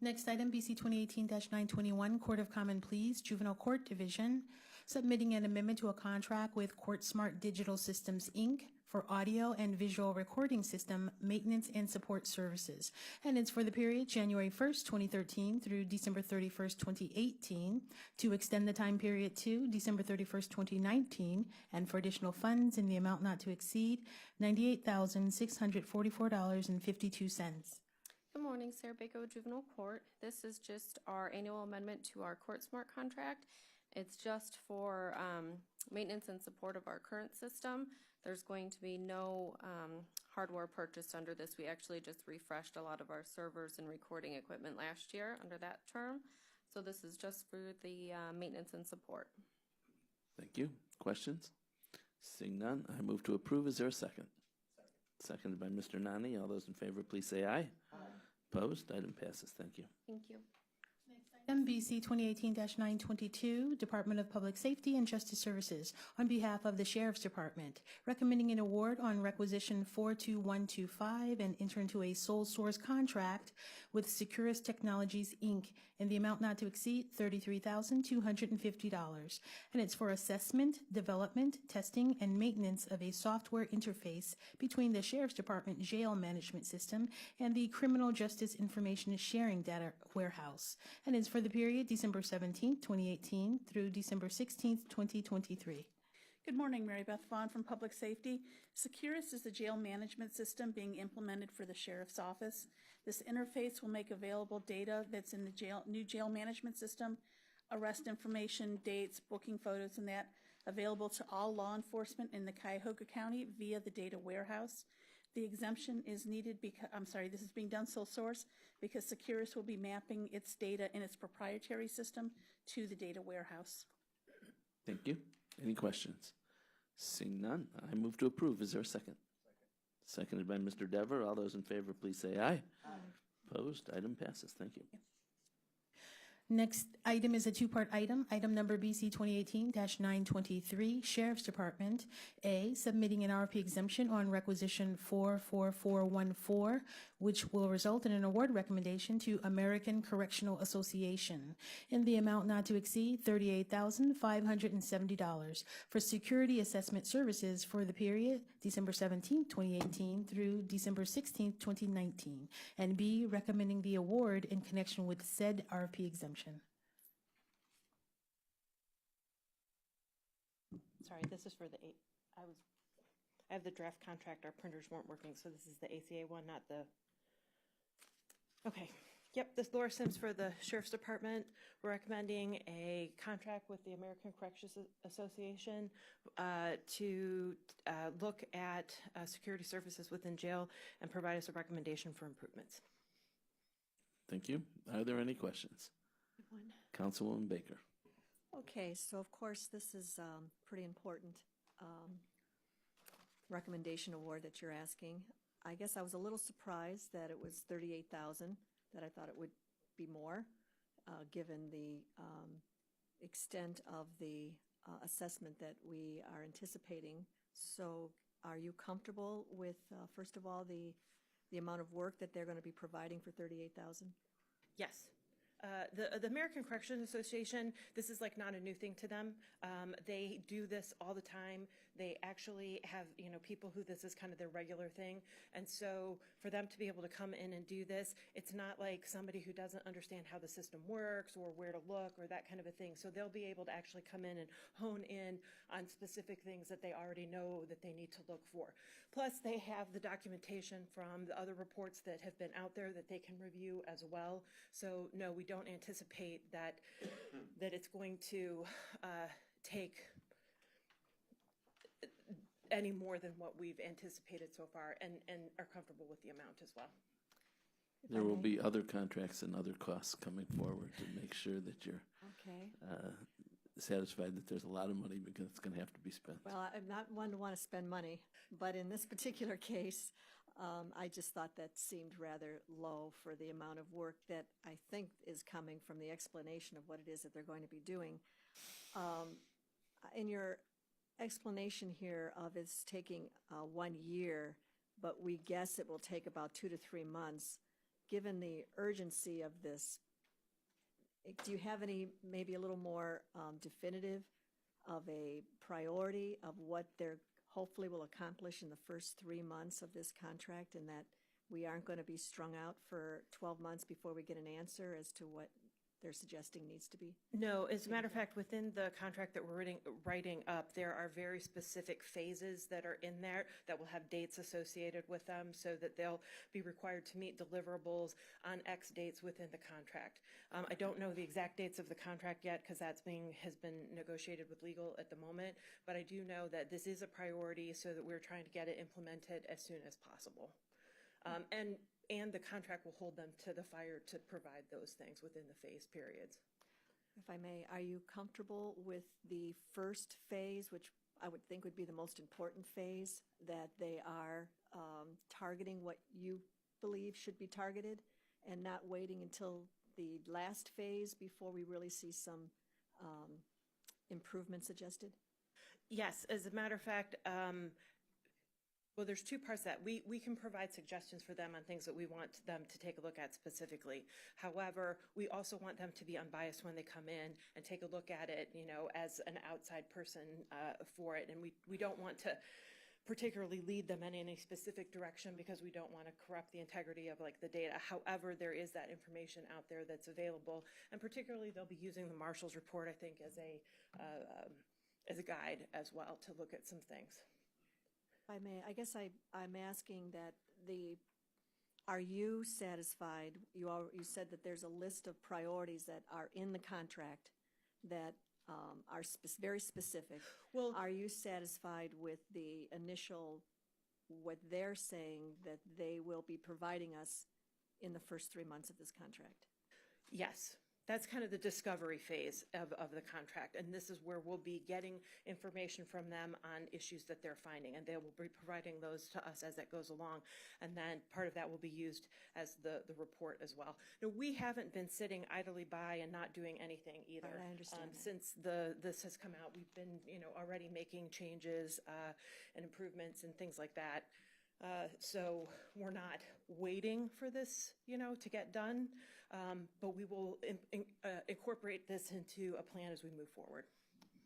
[SPEAKER 1] Next item, BC 2018-921, Court of Common Pleas, Juvenile Court Division, submitting an amendment to a contract with Court Smart Digital Systems, Inc. for audio and visual recording system maintenance and support services. And it's for the period January 1st, 2013 through December 31st, 2018, to extend the time period to December 31st, 2019, and for additional funds in the amount not to exceed $98,644.52.
[SPEAKER 17] Good morning, Sarah Baker with Juvenile Court. This is just our annual amendment to our Court Smart contract. It's just for maintenance and support of our current system. There's going to be no hardware purchased under this. We actually just refreshed a lot of our servers and recording equipment last year under that term. So this is just for the maintenance and support.
[SPEAKER 2] Thank you. Questions? Seeing none, I move to approve. Is there a second? Seconded by Mr. Nani. All those in favor, please say aye. Aye. Opposed? Item passes. Thank you.
[SPEAKER 17] Thank you.
[SPEAKER 1] MBC 2018-922, Department of Public Safety and Justice Services, on behalf of the Sheriff's Department, recommending an award on requisition 42125 and enter into a sole source contract with Securus Technologies, Inc. in the amount not to exceed $33,250. And it's for assessment, development, testing, and maintenance of a software interface between the Sheriff's Department jail management system and the Criminal Justice Information Sharing Data Warehouse. And it's for the period December 17th, 2018 through December 16th, 2023.
[SPEAKER 18] Good morning, Mary Beth Vaughn from Public Safety. Securus is the jail management system being implemented for the Sheriff's Office. This interface will make available data that's in the new jail management system, arrest information, dates, booking photos, and that, available to all law enforcement in the Cuyahoga County via the data warehouse. The exemption is needed because, this is being done sole source because Securus will be mapping its data in its proprietary system to the data warehouse.
[SPEAKER 2] Thank you. Any questions? Seeing none, I move to approve. Is there a second? Seconded by Mr. Dever. All those in favor, please say aye. Aye. Opposed? Item passes. Thank you.
[SPEAKER 1] Next item is a two-part item. Item number BC 2018-923, Sheriff's Department. A, submitting an RFP exemption on requisition 44414, which will result in an award recommendation to American Correctional Association in the amount not to exceed $38,570 for security assessment services for the period December 17, 2018 through December 16, 2019. And B, recommending the award in connection with said RFP exemption.
[SPEAKER 19] Sorry, this is for the I have the draft contract. Our printers weren't working, so this is the ACA one, not the. Okay. Yep, this is Laura Sims for the Sheriff's Department. We're recommending a contract with the American Corrections Association to look at security services within jail and provide us a recommendation for improvements.
[SPEAKER 2] Thank you. Are there any questions? Councilwoman Baker.
[SPEAKER 6] Okay, so of course this is pretty important recommendation award that you're asking. I guess I was a little surprised that it was $38,000, that I thought it would be more, given the extent of the assessment that we are anticipating. So are you comfortable with, first of all, the amount of work that they're going to be providing for $38,000?
[SPEAKER 19] Yes. The American Corrections Association, this is like not a new thing to them. They do this all the time. They actually have, people who this is kind of their regular thing. And so for them to be able to come in and do this, it's not like somebody who doesn't understand how the system works or where to look or that kind of a thing. So they'll be able to actually come in and hone in on specific things that they already know that they need to look for. Plus, they have the documentation from the other reports that have been out there that they can review as well. So no, we don't anticipate that it's going to take any more than what we've anticipated so far, and are comfortable with the amount as well.
[SPEAKER 2] There will be other contracts and other costs coming forward to make sure that you're
[SPEAKER 6] Okay.
[SPEAKER 2] satisfied that there's a lot of money because it's going to have to be spent.
[SPEAKER 6] Well, I'm not one to want to spend money, but in this particular case, I just thought that seemed rather low for the amount of work that I think is coming from the explanation of what it is that they're going to be doing. In your explanation here of it's taking 1 year, but we guess it will take about 2 to 3 months. Given the urgency of this, do you have any, maybe a little more definitive of a priority of what they're hopefully will accomplish in the first 3 months of this contract, and that we aren't going to be strung out for 12 months before we get an answer as to what they're suggesting needs to be?
[SPEAKER 19] No, as a matter of fact, within the contract that we're writing up, there are very specific phases that are in there that will have dates associated with them so that they'll be required to meet deliverables on X dates within the contract. I don't know the exact dates of the contract yet because has been negotiated with legal at the moment, but I do know that this is a priority so that we're trying to get it implemented as soon as possible. And the contract will hold them to the fire to provide those things within the phase periods.
[SPEAKER 6] If I may, are you comfortable with the first phase, which I would think would be the most important phase, that they are targeting what you believe should be targeted and not waiting until the last phase before we really see some improvements suggested?
[SPEAKER 19] Yes, as a matter of fact, well, there's two parts to that. We can provide suggestions for them on things that we want them to take a look at specifically. However, we also want them to be unbiased when they come in and take a look at it, as an outside person for it. And we don't want to particularly lead them in any specific direction because we don't want to corrupt the integrity of the data. However, there is that information out there that's available, and particularly they'll be using the Marshall's report, I think, as a guide as well to look at some things.
[SPEAKER 6] If I may, I guess I'm asking that are you satisfied? You said that there's a list of priorities that are in the contract that are very specific.
[SPEAKER 19] Well,
[SPEAKER 6] are you satisfied with the initial, what they're saying that they will be providing us in the first 3 months of this contract?
[SPEAKER 19] Yes. That's kind of the discovery phase of the contract, and this is where we'll be getting information from them on issues that they're finding, and they will be providing those to us as that goes along, and then part of that will be used as the report as well. Now, we haven't been sitting idly by and not doing anything either.
[SPEAKER 6] Right, I understand that.
[SPEAKER 19] Since this has come out, we've been already making changes and improvements and things like that. So we're not waiting for this, to get done, but we will incorporate this into a plan as we move forward.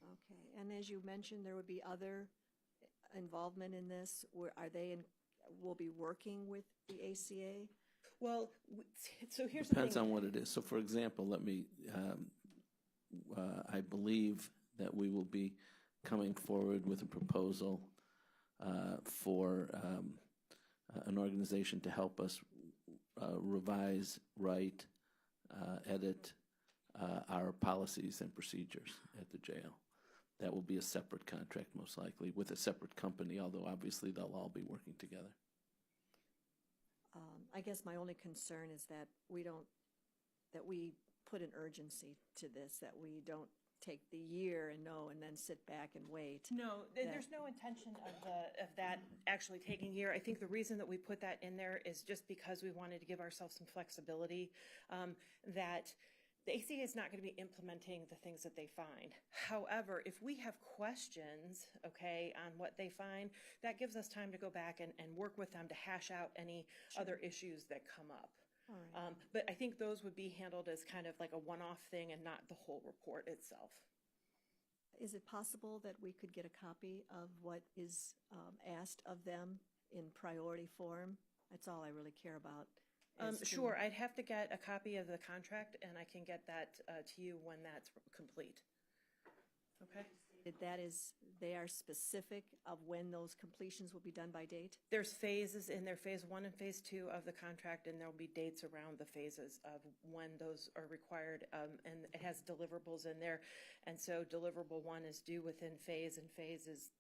[SPEAKER 6] Okay, and as you mentioned, there would be other involvement in this. Will be working with the ACA?
[SPEAKER 19] Well, so here's
[SPEAKER 2] Depends
[SPEAKER 19] the thing.
[SPEAKER 2] on what it is. So, for example, I believe that we will be coming forward with a proposal for an organization to help us revise, write, edit our policies and procedures at the jail. That will be a separate contract, most likely, with a separate company, although obviously they'll all be working together.
[SPEAKER 6] I guess my only concern is that we put an urgency to this, that we don't take the year and then sit back and wait.
[SPEAKER 19] No, there's no intention of that actually taking a year. I think the reason that we put that in there is just because we wanted to give ourselves some flexibility, that the ACA is not going to be implementing the things that they find. However, if we have questions, on what they find, that gives us time to go back and work with them to hash out any other issues that come up.
[SPEAKER 6] All right.
[SPEAKER 19] But I think those would be handled as kind of like a one-off thing and not the whole report itself.
[SPEAKER 6] Is it possible that we could get a copy of what is asked of them in priority form? That's all I really care about.
[SPEAKER 19] Sure, I'd have to get a copy of the contract, and I can get that to you when that's complete. Okay?
[SPEAKER 6] They are specific of when those completions will be done by date?
[SPEAKER 19] There's phases in there, phase 1 and phase 2 of the contract, and there'll be dates around the phases of when those are required, and it has deliverables in there. And so deliverable 1 is due within phase, and phase is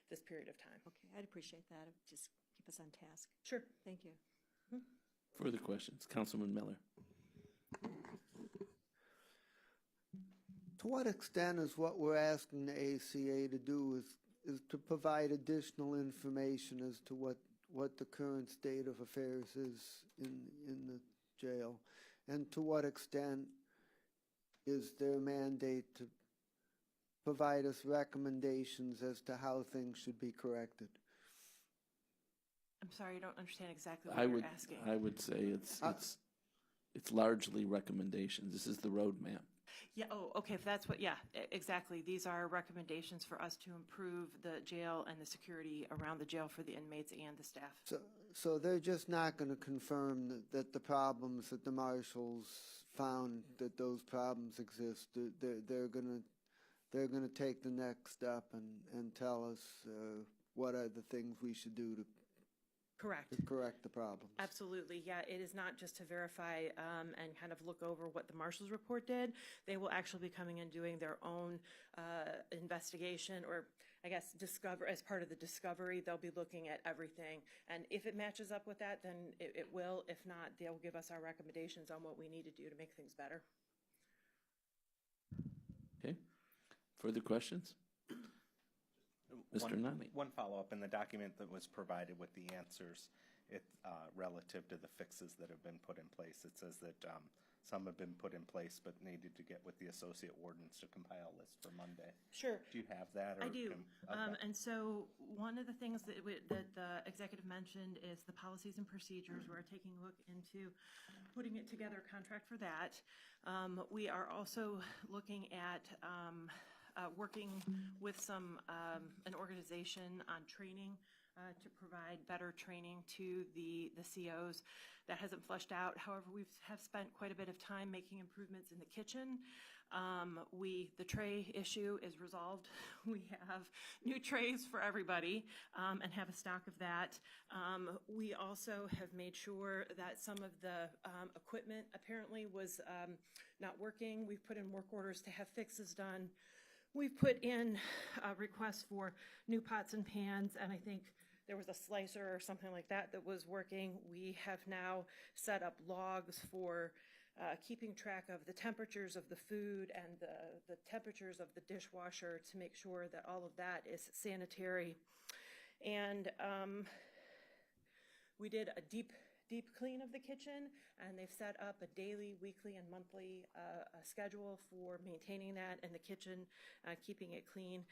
[SPEAKER 19] this period of time.
[SPEAKER 6] Okay, I'd appreciate that. Just keep us on task.
[SPEAKER 19] Sure.
[SPEAKER 6] Thank you.
[SPEAKER 2] Further questions? Councilman Miller.
[SPEAKER 4] To what extent is what we're asking the ACA to do is to provide additional information as to what the current state of affairs is in the jail? And to what extent is their mandate to provide us recommendations as to how things should be corrected?
[SPEAKER 19] I'm sorry, I don't understand exactly what you're asking.
[SPEAKER 2] I would say it's largely recommendations. This is the roadmap.
[SPEAKER 19] Yeah, oh, okay, if that's what, yeah, exactly. These are recommendations for us to improve the jail and the security around the jail for the inmates and the staff.
[SPEAKER 4] So they're just not going to confirm that the problems that the marshals found, that those problems exist. They're going to take the next step and tell us what are the things we should do to
[SPEAKER 19] correct
[SPEAKER 4] the problems.
[SPEAKER 19] Absolutely, yeah. It is not just to verify and kind of look over what the marshal's report did. They will actually be coming and doing their own investigation, or I guess discover as part of the discovery. They'll be looking at everything, and if it matches up with that, then it will. If not, they'll give us our recommendations on what we need to do to make things better.
[SPEAKER 2] Okay. Further questions? Mr. Nunley.
[SPEAKER 8] One follow-up in the document that was provided with the answers, relative to the fixes that have been put in place. It says that some have been put in place but needed to get with the associate wardens to compile a list for Monday.
[SPEAKER 19] Sure.
[SPEAKER 8] Do you have that? Or
[SPEAKER 19] I do.
[SPEAKER 8] okay.
[SPEAKER 19] And so one of the things that the executive mentioned is the policies and procedures. We're taking a look into putting it together, a contract for that. We are also looking at working with an organization on training to provide better training to the COs. That hasn't fleshed out. However, we have spent quite a bit of time making improvements in the kitchen. The tray issue is resolved. We have new trays for everybody and have a stock of that. We also have made sure that some of the equipment apparently was not working. We've put in work orders to have fixes done. We've put in requests for new pots and pans, and I think there was a slicer or something like that was working. We have now set up logs for keeping track of the temperatures of the food and the temperatures of the dishwasher to make sure that all of that is sanitary. And we did a deep clean of the kitchen, and they've set up a daily, weekly, and monthly schedule for maintaining that in the kitchen, keeping it clean.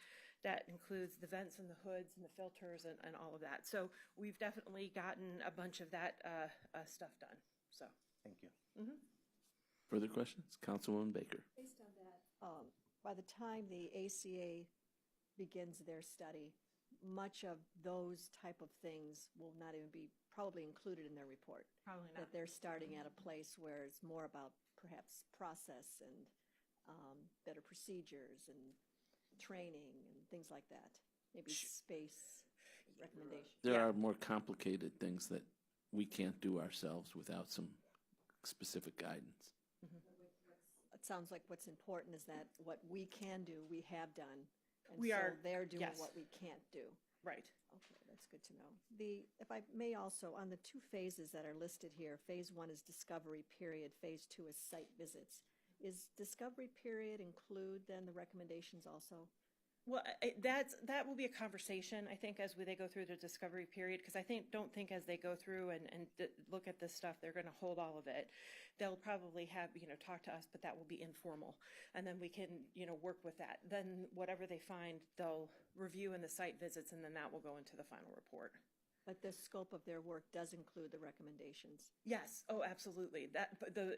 [SPEAKER 19] That includes the vents and the hoods and the filters and all of that. So we've definitely gotten a bunch of that stuff done. So
[SPEAKER 8] thank you.
[SPEAKER 19] Mm-hmm.
[SPEAKER 2] Further questions? Councilwoman Baker.
[SPEAKER 6] Based on that, by the time the ACA begins their study, much of those type of things will not even be probably included in their report.
[SPEAKER 19] Probably not.
[SPEAKER 6] That they're starting at a place where it's more about perhaps process and better procedures and training and things like that. Maybe space recommendations.
[SPEAKER 2] There are more complicated things that we can't do ourselves without some specific guidance.
[SPEAKER 6] It sounds like what's important is that what we can do, we have done. And
[SPEAKER 19] We
[SPEAKER 6] so
[SPEAKER 19] are,
[SPEAKER 6] they're doing
[SPEAKER 19] yes.
[SPEAKER 6] what we can't do.
[SPEAKER 19] Right.
[SPEAKER 6] Okay, that's good to know. If I may also, on the two phases that are listed here, phase 1 is discovery period, phase 2 is site visits. Is discovery period include then the recommendations also?
[SPEAKER 19] Well, that will be a conversation, I think, as they go through the discovery period, because I don't think as they go through and look at this stuff, they're going to hold all of it. They'll probably have, talk to us, but that will be informal. And then we can, work with that. Then whatever they find, they'll review in the site visits, and then that will go into the final report.
[SPEAKER 6] But the scope of their work does include the recommendations?
[SPEAKER 19] Yes. Oh, absolutely.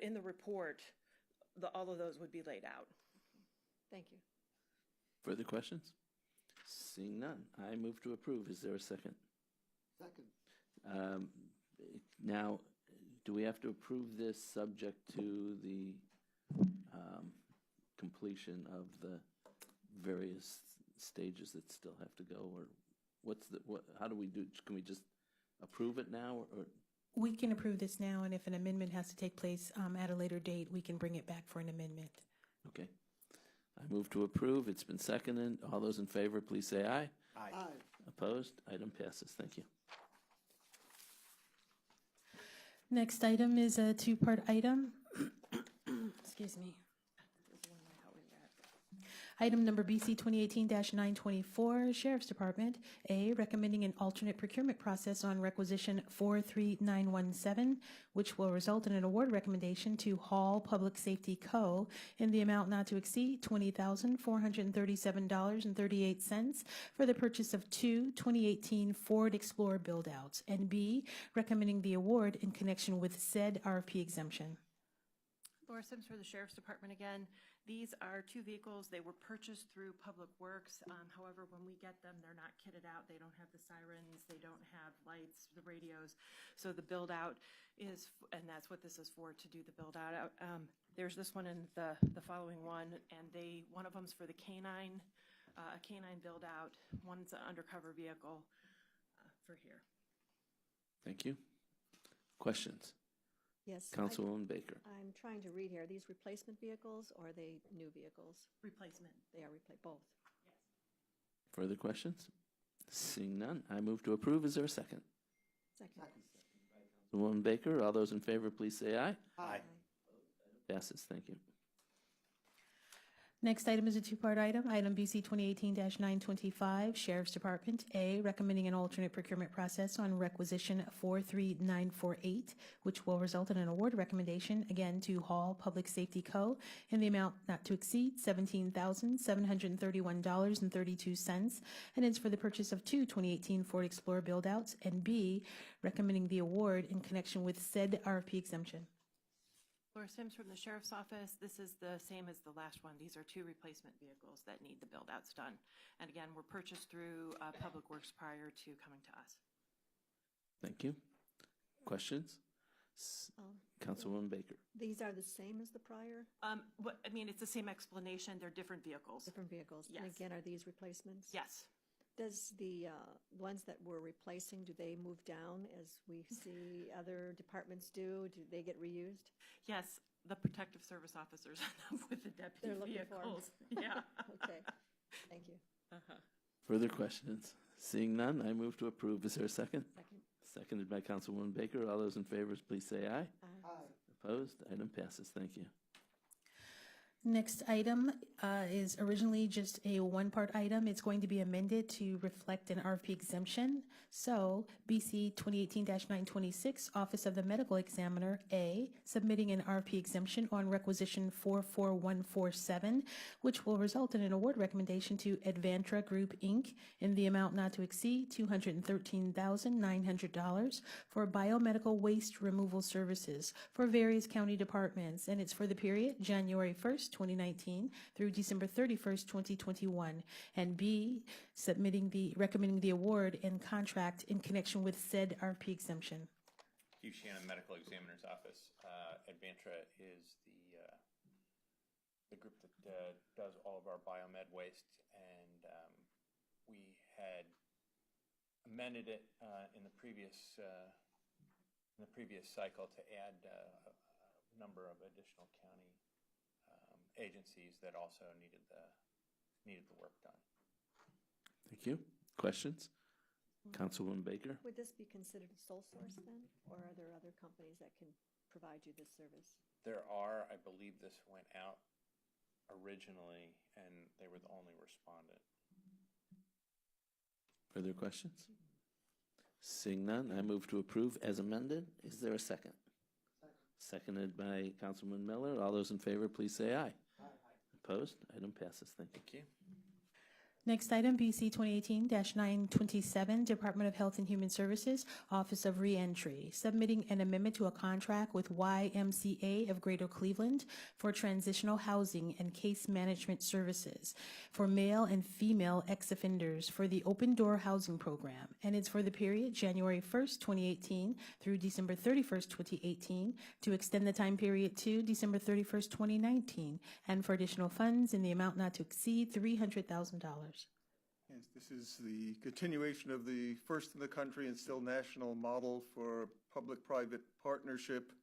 [SPEAKER 19] In the report, all of those would be laid out.
[SPEAKER 6] Thank you.
[SPEAKER 2] Further questions? Seeing none, I move to approve. Is there a second?
[SPEAKER 4] Second.
[SPEAKER 2] Now, do we have to approve this subject to the completion of the various stages that still have to go, or how do we do, can we just approve it now, or?
[SPEAKER 1] We can approve this now, and if an amendment has to take place at a later date, we can bring it back for an amendment.
[SPEAKER 2] Okay. I move to approve. It's been seconded. All those in favor, please say aye.
[SPEAKER 8] Aye.
[SPEAKER 2] Opposed? Item passes. Thank you.
[SPEAKER 1] Next item is a two-part item. Excuse me. Item number BC 2018-924, Sheriff's Department. A, recommending an alternate procurement process on requisition 43917, which will result in an award recommendation to Hall Public Safety Co. in the amount not to exceed $20,437.38 for the purchase of two 2018 Ford Explorer build-outs. And B, recommending the award in connection with said RFP exemption.
[SPEAKER 19] Laura Sims for the Sheriff's Department again. These are two vehicles. They were purchased through Public Works. However, when we get them, they're not kitted out. They don't have the sirens. They don't have lights, the radios. So the build out is, and that's what this is for, to do the build out. There's this one and the following one, and one of them's for the canine, a canine build out. One's an undercover vehicle for here.
[SPEAKER 2] Thank you. Questions?
[SPEAKER 6] Yes.
[SPEAKER 2] Councilwoman Baker.
[SPEAKER 6] I'm trying to read here. Are these replacement vehicles or are they new vehicles?
[SPEAKER 19] Replacement.
[SPEAKER 6] They are both.
[SPEAKER 2] Further questions? Seeing none, I move to approve. Is there a second?
[SPEAKER 6] Second.
[SPEAKER 2] Councilwoman Baker, all those in favor, please say aye.
[SPEAKER 8] Aye.
[SPEAKER 2] Passes. Thank you.
[SPEAKER 1] Next item is a two-part item. Item BC 2018-925, Sheriff's Department. A, recommending an alternate procurement process on requisition 43948, which will result in an award recommendation, again, to Hall Public Safety Co. in the amount not to exceed $17,731.32, and it's for the purchase of two 2018 Ford Explorer build-outs. And B, recommending the award in connection with said RFP exemption.
[SPEAKER 19] Laura Sims from the Sheriff's Office. This is the same as the last one. These are two replacement vehicles that need the build-outs done. And again, were purchased through Public Works prior to coming to us.
[SPEAKER 2] Thank you. Questions? Councilwoman Baker.
[SPEAKER 6] These are the same as the prior?
[SPEAKER 19] It's the same explanation. They're different vehicles.
[SPEAKER 6] Different vehicles.
[SPEAKER 19] Yes.
[SPEAKER 6] And again, are these replacements?
[SPEAKER 19] Yes.
[SPEAKER 6] Does the ones that we're replacing, do they move down as we see other departments do? Do they get reused?
[SPEAKER 19] Yes, the protective service officers end up with the deputy
[SPEAKER 6] They're looking
[SPEAKER 19] vehicles.
[SPEAKER 6] for them.
[SPEAKER 19] Yeah.
[SPEAKER 6] Okay, thank you.
[SPEAKER 2] Further questions? Seeing none, I move to approve. Is there a second?
[SPEAKER 6] Second.
[SPEAKER 2] Seconded by Councilwoman Baker. All those in favor, please say aye.
[SPEAKER 6] Aye.
[SPEAKER 2] Opposed? Item passes. Thank you.
[SPEAKER 1] Next item is originally just a one-part item. It's going to be amended to reflect an RFP exemption. So BC 2018-926, Office of the Medical Examiner, A, submitting an RFP exemption on requisition 44147, which will result in an award recommendation to Advantra Group, Inc. in the amount not to exceed $213,900 for biomedical waste removal services for various county departments. And it's for the period January 1st, 2019 through December 31st, 2021, and B, recommending the award and contract in connection with said RFP exemption.
[SPEAKER 20] Hugh Shannon, Medical Examiner's Office. Advantra is the group that does all of our biomed waste, and we had amended it in the previous cycle to add a number of additional county agencies that also needed the work done.
[SPEAKER 2] Thank you. Questions? Councilwoman Baker.
[SPEAKER 6] Would this be considered a sole source then, or are there other companies that can provide you this service?
[SPEAKER 20] There are, I believe this went out originally, and they were the only respondent.
[SPEAKER 2] Further questions? Seeing none, I move to approve as amended. Is there a second? Seconded by Councilman Miller. All those in favor, please say aye. Opposed? Item passes. Thank you.
[SPEAKER 1] Next item, BC 2018-927, Department of Health and Human Services, Office of Reentry, submitting an amendment to a contract with YMCA of Greater Cleveland for transitional housing and case management services for male and female ex-offenders for the Open Door Housing Program, and it's for the period January 1st, 2018 through December 31st, 2018, to extend the time period to December 31st, 2019, and for additional funds in the amount not to exceed $300,000.
[SPEAKER 21] Yes, this is the continuation of the first in the country and still national model for public-private partnership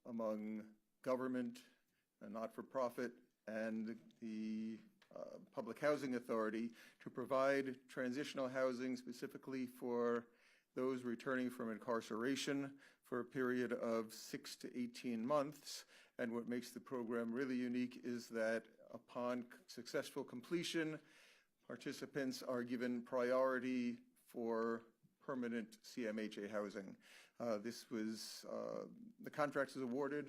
[SPEAKER 21] among government, not-for-profit, and the Public Housing Authority to provide transitional housing specifically for those returning from incarceration for a period of 6 to 18 months. And what makes the program really unique is that upon successful completion, participants are given priority for permanent CMHA housing. The contract is awarded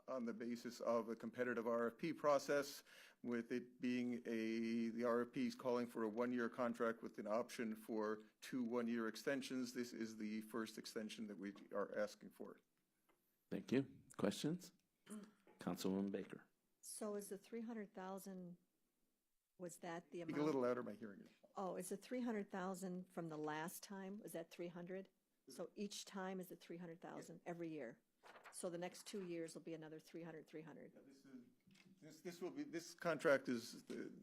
[SPEAKER 21] on the basis of a competitive RFP process, with it being the RFP is calling for a 1-year contract with an option for 2 1-year extensions. This is the first extension that we are asking for.
[SPEAKER 2] Thank you. Questions? Councilwoman Baker.
[SPEAKER 6] So is the 300,000, was that the amount?
[SPEAKER 21] Speak a little louder, my hearing is.
[SPEAKER 6] Oh, is the 300,000 from the last time? Was that 300? So each time is it 300,000 every year? So the next 2 years will be another 300.
[SPEAKER 21] This contract is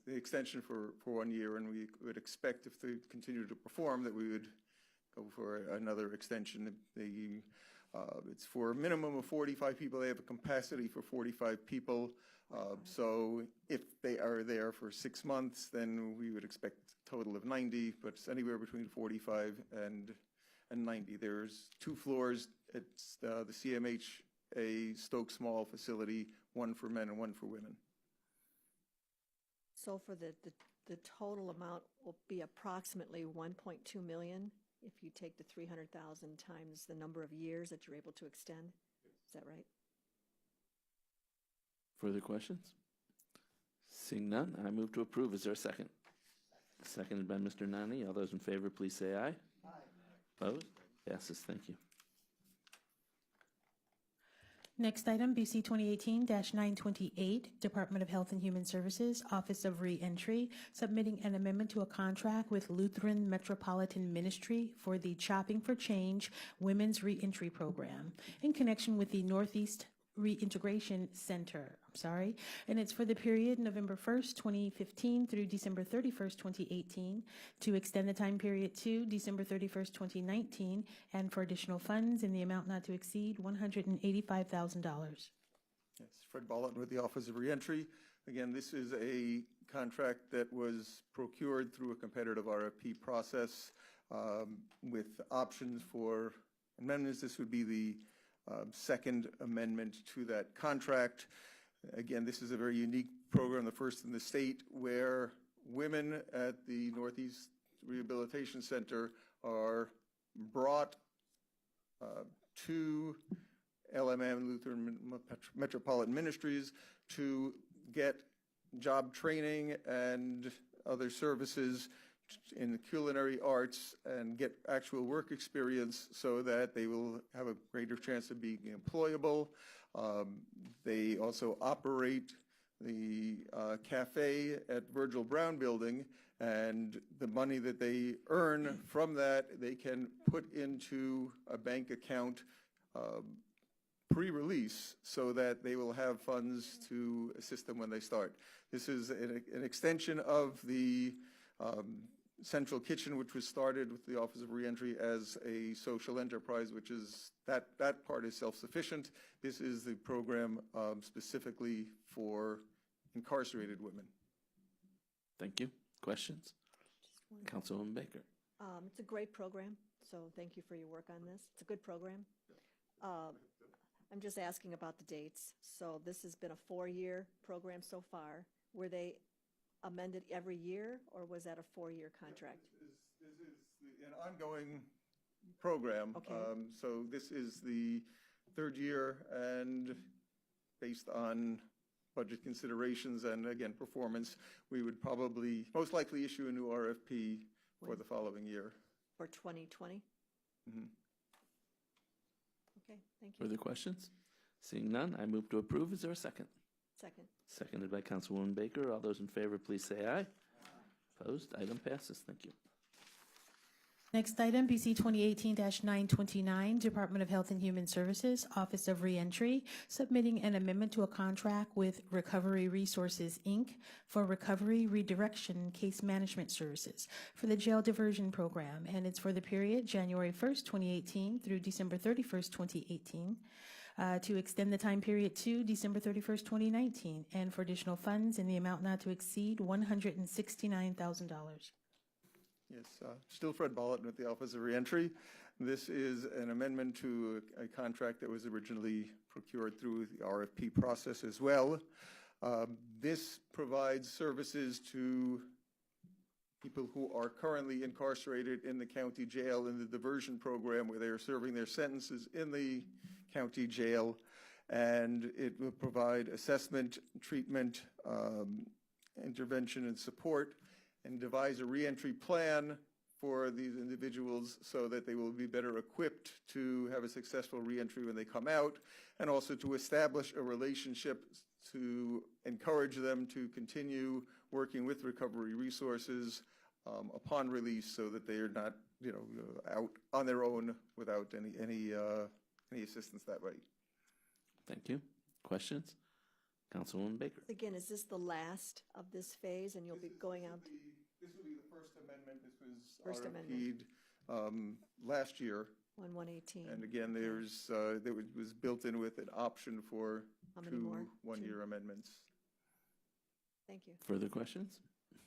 [SPEAKER 21] the extension for 1 year, and we would expect, if they continue to perform, that we would go for another extension. It's for a minimum of 45 people. They have a capacity for 45 people. So if they are there for 6 months, then we would expect a total of 90, but it's anywhere between 45 and 90. There's 2 floors. It's the CMHA Stoke Small facility, 1 for men and 1 for women.
[SPEAKER 6] So for the total amount will be approximately 1.2 million if you take the 300,000 times the number of years that you're able to extend. Is that right?
[SPEAKER 2] Further questions? Seeing none, I move to approve. Is there a second? Seconded by Mr. Nani. All those in favor, please say aye. Aye. Opposed? Passes. Thank you.
[SPEAKER 1] Next item, BC 2018-928, Department of Health and Human Services, Office of Reentry, submitting an amendment to a contract with Lutheran Metropolitan Ministry for the Chopping for Change Women's Reentry Program in connection with the Northeast Reintegration Center. And it's for the period November 1st, 2015 through December 31st, 2018, to extend the time period to December 31st, 2019, and for additional funds in the amount not to exceed $185,000.
[SPEAKER 21] Yes, Fred Bolton with the Office of Reentry. Again, this is a contract that was procured through a competitive RFP process with options for amendments. This would be the second amendment to that contract. Again, this is a very unique program, the first in the state, where women at the Northeast Rehabilitation Center are brought to LMM, Lutheran Metropolitan Ministries, to get job training and other services in the culinary arts and get actual work experience so that they will have a greater chance of being employable. They also operate the cafe at Virgil Brown Building, and the money that they earn from that they can put into a bank account pre-release so that they will have funds to assist them when they start. This is an extension of the Central Kitchen, which was started with the Office of Reentry as a social enterprise, which is that part is self-sufficient. This is the program specifically for incarcerated women.
[SPEAKER 2] Thank you. Questions? Councilwoman Baker.
[SPEAKER 6] It's a great program, so thank you for your work on this. It's a good program. I'm just asking about the dates. So this has been a 4-year program so far. Were they amended every year, or was that a 4-year contract?
[SPEAKER 21] This is an ongoing program.
[SPEAKER 6] Okay.
[SPEAKER 21] So this is the 3rd year, and based on budget considerations and, again, performance, we would probably, most likely issue a new RFP for the following year.
[SPEAKER 6] For 2020?
[SPEAKER 21] Mhm.
[SPEAKER 6] Okay, thank you.
[SPEAKER 2] Further questions? Seeing none, I move to approve. Is there a second?
[SPEAKER 6] Second.
[SPEAKER 2] Seconded by Councilwoman Baker. All those in favor, please say aye. Opposed? Item passes. Thank you.
[SPEAKER 1] Next item, BC 2018-929, Department of Health and Human Services, Office of Reentry, submitting an amendment to a contract with Recovery Resources, Inc. for recovery redirection case management services for the jail diversion program, and it's for the period January 1st, 2018 through December 31st, 2018. To extend the time period to December 31st, 2019, and for additional funds in the amount not to exceed $169,000.
[SPEAKER 21] Yes, still Fred Bollitt with the Office of Reentry. This is an amendment to a contract that was originally procured through the RFP process as well. This provides services to people who are currently incarcerated in the county jail in the diversion program where they are serving their sentences in the county jail, and it will provide assessment, treatment, intervention, and support, and devise a reentry plan for these individuals so that they will be better equipped to have a successful reentry when they come out, and also to establish a relationship to encourage them to continue working with Recovery Resources upon release, so that they are not, out on their own without any assistance that way.
[SPEAKER 2] Thank you. Questions? Councilwoman Baker.
[SPEAKER 6] Again, is this the last of this phase, and you'll be going out?
[SPEAKER 21] This will be the first amendment. This was
[SPEAKER 6] First
[SPEAKER 21] RFP'd last year.
[SPEAKER 6] 1/1/18.
[SPEAKER 21] And again, there was built in with an option for
[SPEAKER 6] How many more?
[SPEAKER 21] 2 one-year amendments.
[SPEAKER 6] Thank you.
[SPEAKER 2] Further questions?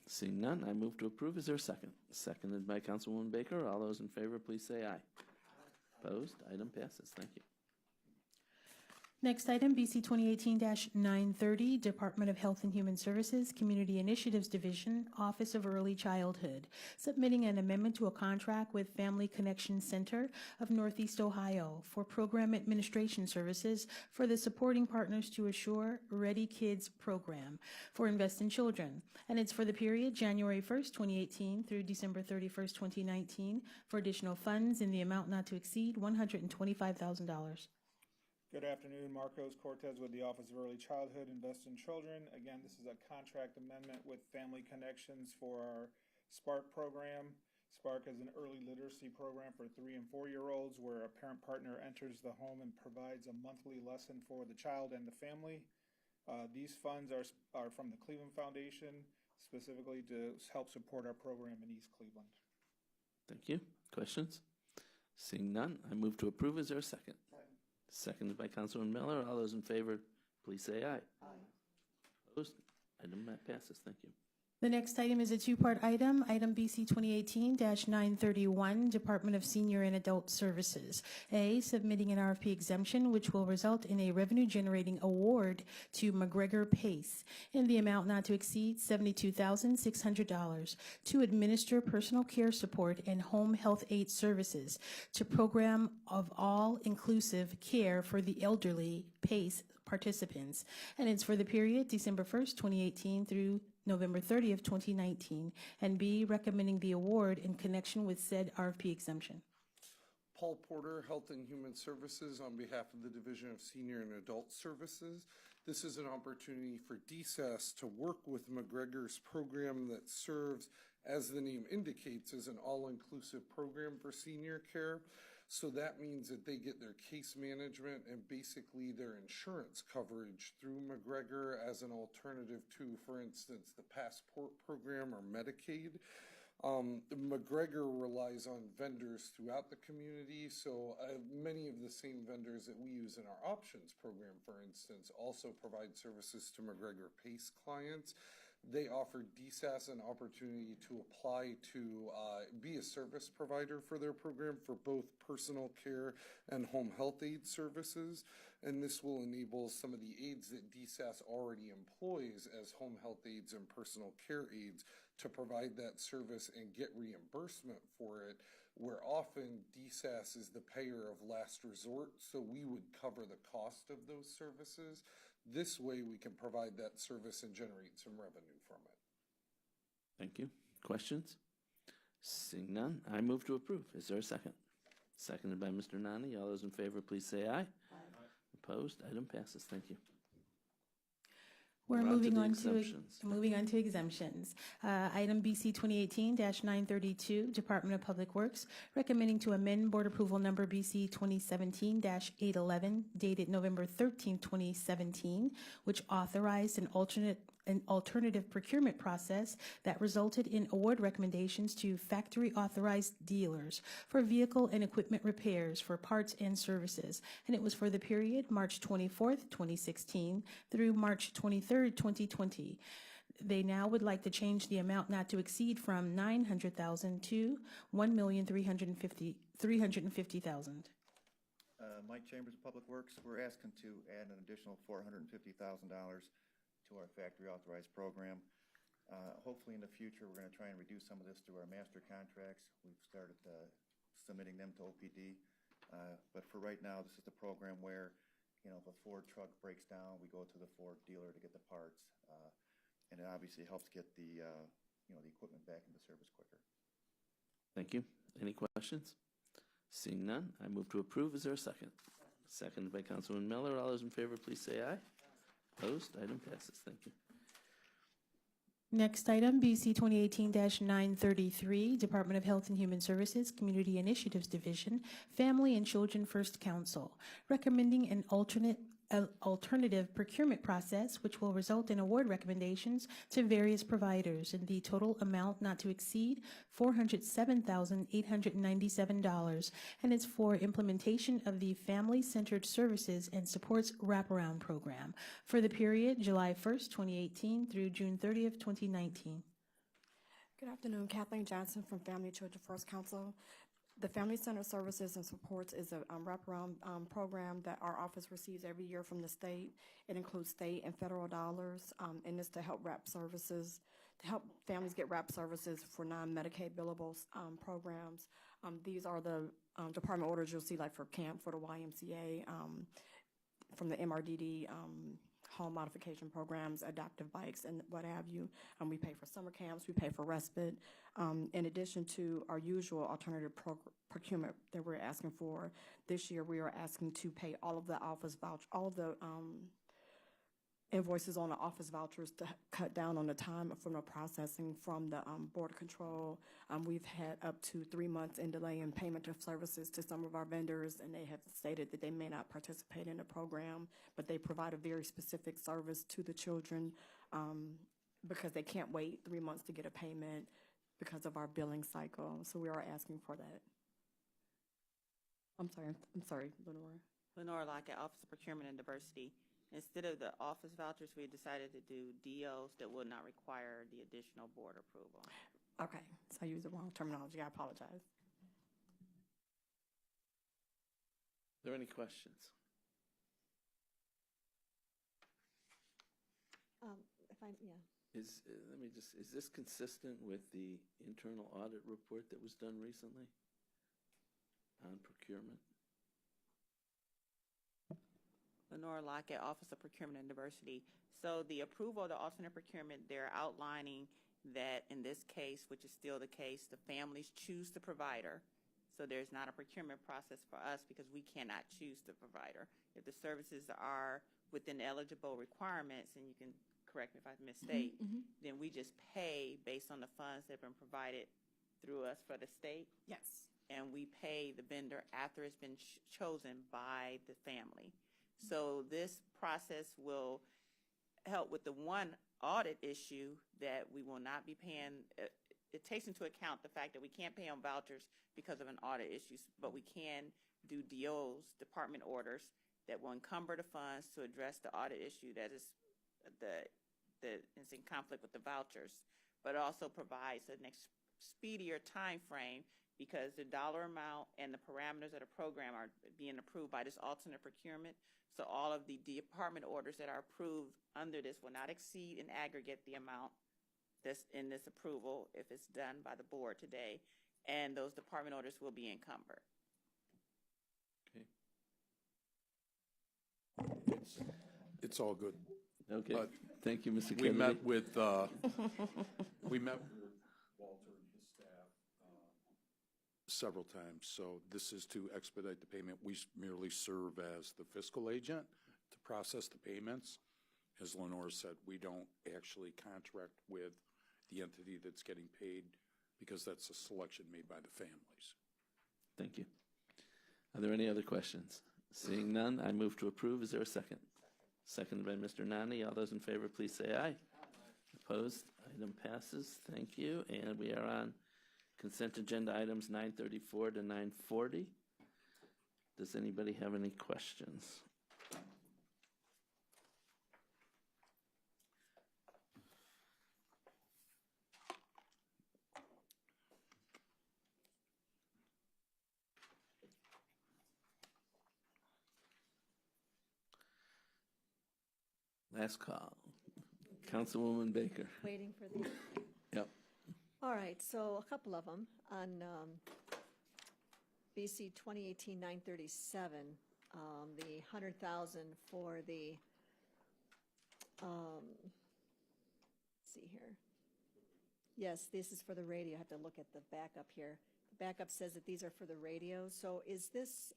[SPEAKER 2] Seeing none, I move to approve. Is there a second? Seconded by Councilwoman Baker. All those in favor, please say aye. Opposed? Item passes. Thank you.
[SPEAKER 1] Next item, BC 2018-930, Department of Health and Human Services, Community Initiatives Division, Office of Early Childhood, submitting an amendment to a contract with Family Connection Center of Northeast Ohio for program administration services for the supporting partners to assure Ready Kids program for Invest in Children. And it's for the period January 1st, 2018 through December 31st, 2019 for additional funds in the amount not to exceed $125,000.
[SPEAKER 3] Good afternoon, Marcos Cortez with the Office of Early Childhood, Invest in Children. Again, this is a contract amendment with Family Connections for our SPARK program. SPARK is an early literacy program for 3- and 4-year-olds where a parent partner enters the home and provides a monthly lesson for the child and the family. These funds are from the Cleveland Foundation, specifically to help support our program in East Cleveland.
[SPEAKER 2] Thank you. Questions? Seeing none, I move to approve. Is there a second? Seconded by Councilman Miller. All those in favor, please say aye.
[SPEAKER 6] Aye.
[SPEAKER 2] Opposed? Item passes. Thank you.
[SPEAKER 1] The next item is a two-part item, item BC 2018-931, Department of Senior and Adult Services. A, submitting an RFP exemption, which will result in a revenue-generating award to McGregor Pace in the amount not to exceed $72,600 to administer personal care support and home health aid services to program of all-inclusive care for the elderly PACE participants. And it's for the period December 1st, 2018 through November 30th, 2019, and B, recommending the award in connection with said RFP exemption.
[SPEAKER 22] Paul Porter, Health and Human Services, on behalf of the Division of Senior and Adult Services. This is an opportunity for DSAS to work with McGregor's program that serves, as the name indicates, as an all-inclusive program for senior care. So that means that they get their case management and basically their insurance coverage through McGregor as an alternative to, for instance, the Passport program or Medicaid. McGregor relies on vendors throughout the community, so many of the same vendors that we use in our options program, for instance, also provide services to McGregor PACE clients. They offer DSAS an opportunity to apply to be a service provider for their program for both personal care and home health aid services. And this will enable some of the aides that DSAS already employs as home health aides and personal care aides to provide that service and get reimbursement for it, where often DSAS is the payer of last resort, so we would cover the cost of those services. This way, we can provide that service and generate some revenue from it.
[SPEAKER 2] Thank you. Questions? Seeing none, I move to approve. Is there a second? Seconded by Mr. Nani. All those in favor, please say aye. Opposed? Item passes. Thank you.
[SPEAKER 1] We're
[SPEAKER 2] We're
[SPEAKER 1] moving
[SPEAKER 2] the
[SPEAKER 1] on to
[SPEAKER 2] exemptions.
[SPEAKER 1] exemptions. Item BC 2018-932, Department of Public Works, recommending to amend board approval number BC 2017-811, dated November 13, 2017, which authorized an alternative procurement process that resulted in award recommendations to factory authorized dealers for vehicle and equipment repairs for parts and services. And it was for the period March 24th, 2016 through March 23rd, 2020. They now would like to change the amount not to exceed from $900,000 to $1,350,000.
[SPEAKER 5] Mike Chambers of Public Works, we're asking to add an additional $450,000 to our factory authorized program. Hopefully in the future, we're going to try and reduce some of this through our master contracts. We've started submitting them to OPD. But for right now, this is the program where, if a Ford truck breaks down, we go to the Ford dealer to get the parts. And it obviously helps get the equipment back into service quicker.
[SPEAKER 2] Thank you. Any questions? Seeing none, I move to approve. Is there a second? Seconded by Councilman Miller. All those in favor, please say aye. Opposed? Item passes. Thank you.
[SPEAKER 1] Next item, BC 2018-933, Department of Health and Human Services, Community Initiatives Division, Family and Children First Council, recommending an alternative procurement process which will result in award recommendations to various providers in the total amount not to exceed $407,897, and it's for implementation of the Family Centered Services and Supports Wraparound Program for the period July 1st, 2018 through June 30th, 2019.
[SPEAKER 9] Good afternoon, Kathleen Johnson from Family and Children First Council. The Family Center Services and Supports is a wraparound program that our office receives every year from the state. It includes state and federal dollars, and it's to help help families get WRAP services for non-Medicaid billable programs. These are the department orders you'll see, like for camp, for the YMCA, from the MRDD, home modification programs, adoptive bikes, and what have you. We pay for summer camps, we pay for respite. In addition to our usual alternative procurement that we're asking for, this year we are asking to pay all of the office voucher, all of the invoices on the office vouchers to cut down on the time from the processing from the border control. We've had up to 3 months in delay in payment of services to some of our vendors, and they have stated that they may not participate in the program, but they provide a very specific service to the children because they can't wait 3 months to get a payment because of our billing cycle. So we are asking for that. I'm sorry, Lenore.
[SPEAKER 13] Lenore Lockett, Office of Procurement and Diversity. Instead of the office vouchers, we decided to do DOs that will not require the additional board approval.
[SPEAKER 9] Okay, so I used the wrong terminology. I apologize.
[SPEAKER 2] Are there any questions? Is this consistent with the internal audit report that was done recently on procurement?
[SPEAKER 13] Lenore Lockett, Office of Procurement and Diversity. So the approval of the alternate procurement, they're outlining that in this case, which is still the case, the families choose the provider. So there's not a procurement process for us because we cannot choose the provider. If the services are within eligible requirements, and you can correct me if I misstate, then we just pay based on the funds that have been provided through us for the state.
[SPEAKER 9] Yes.
[SPEAKER 13] And we pay the vendor after it's been chosen by the family. So this process will help with the one audit issue that we will not be paying. It takes into account the fact that we can't pay on vouchers because of an audit issue, but we can do DOs, department orders, that will encumber the funds to address the audit issue that is in conflict with the vouchers, but also provides an speedier time frame because the dollar amount and the parameters of the program are being approved by this alternate procurement. So all of the department orders that are approved under this will not exceed in aggregate the amount that's in this approval if it's done by the board today, and those department orders will be encumbered.
[SPEAKER 2] Okay.
[SPEAKER 7] It's all good.
[SPEAKER 2] Okay,
[SPEAKER 7] But
[SPEAKER 2] thank you, Mr.
[SPEAKER 7] We
[SPEAKER 2] Kennedy.
[SPEAKER 7] met with, we met with Walter and his staff several times, so this is to expedite the payment. We merely serve as the fiscal agent to process the payments. As Lenore said, we don't actually contract with the entity that's getting paid because that's a selection made by the families.
[SPEAKER 2] Thank you. Are there any other questions? Seeing none, I move to approve. Is there a second? Seconded by Mr. Nani. All those in favor, please say aye. Opposed? Item passes. Thank you. And we are on consent agenda items 934 to 940. Does anybody have any questions? Last call. Councilwoman Baker.
[SPEAKER 6] Waiting for the,
[SPEAKER 2] Yep.
[SPEAKER 6] all right, so a couple of them. On BC 2018-937, the 100,000 for the, let's see here. Yes, this is for the radio. I have to look at the backup here. The backup says that these are for the radios. So is this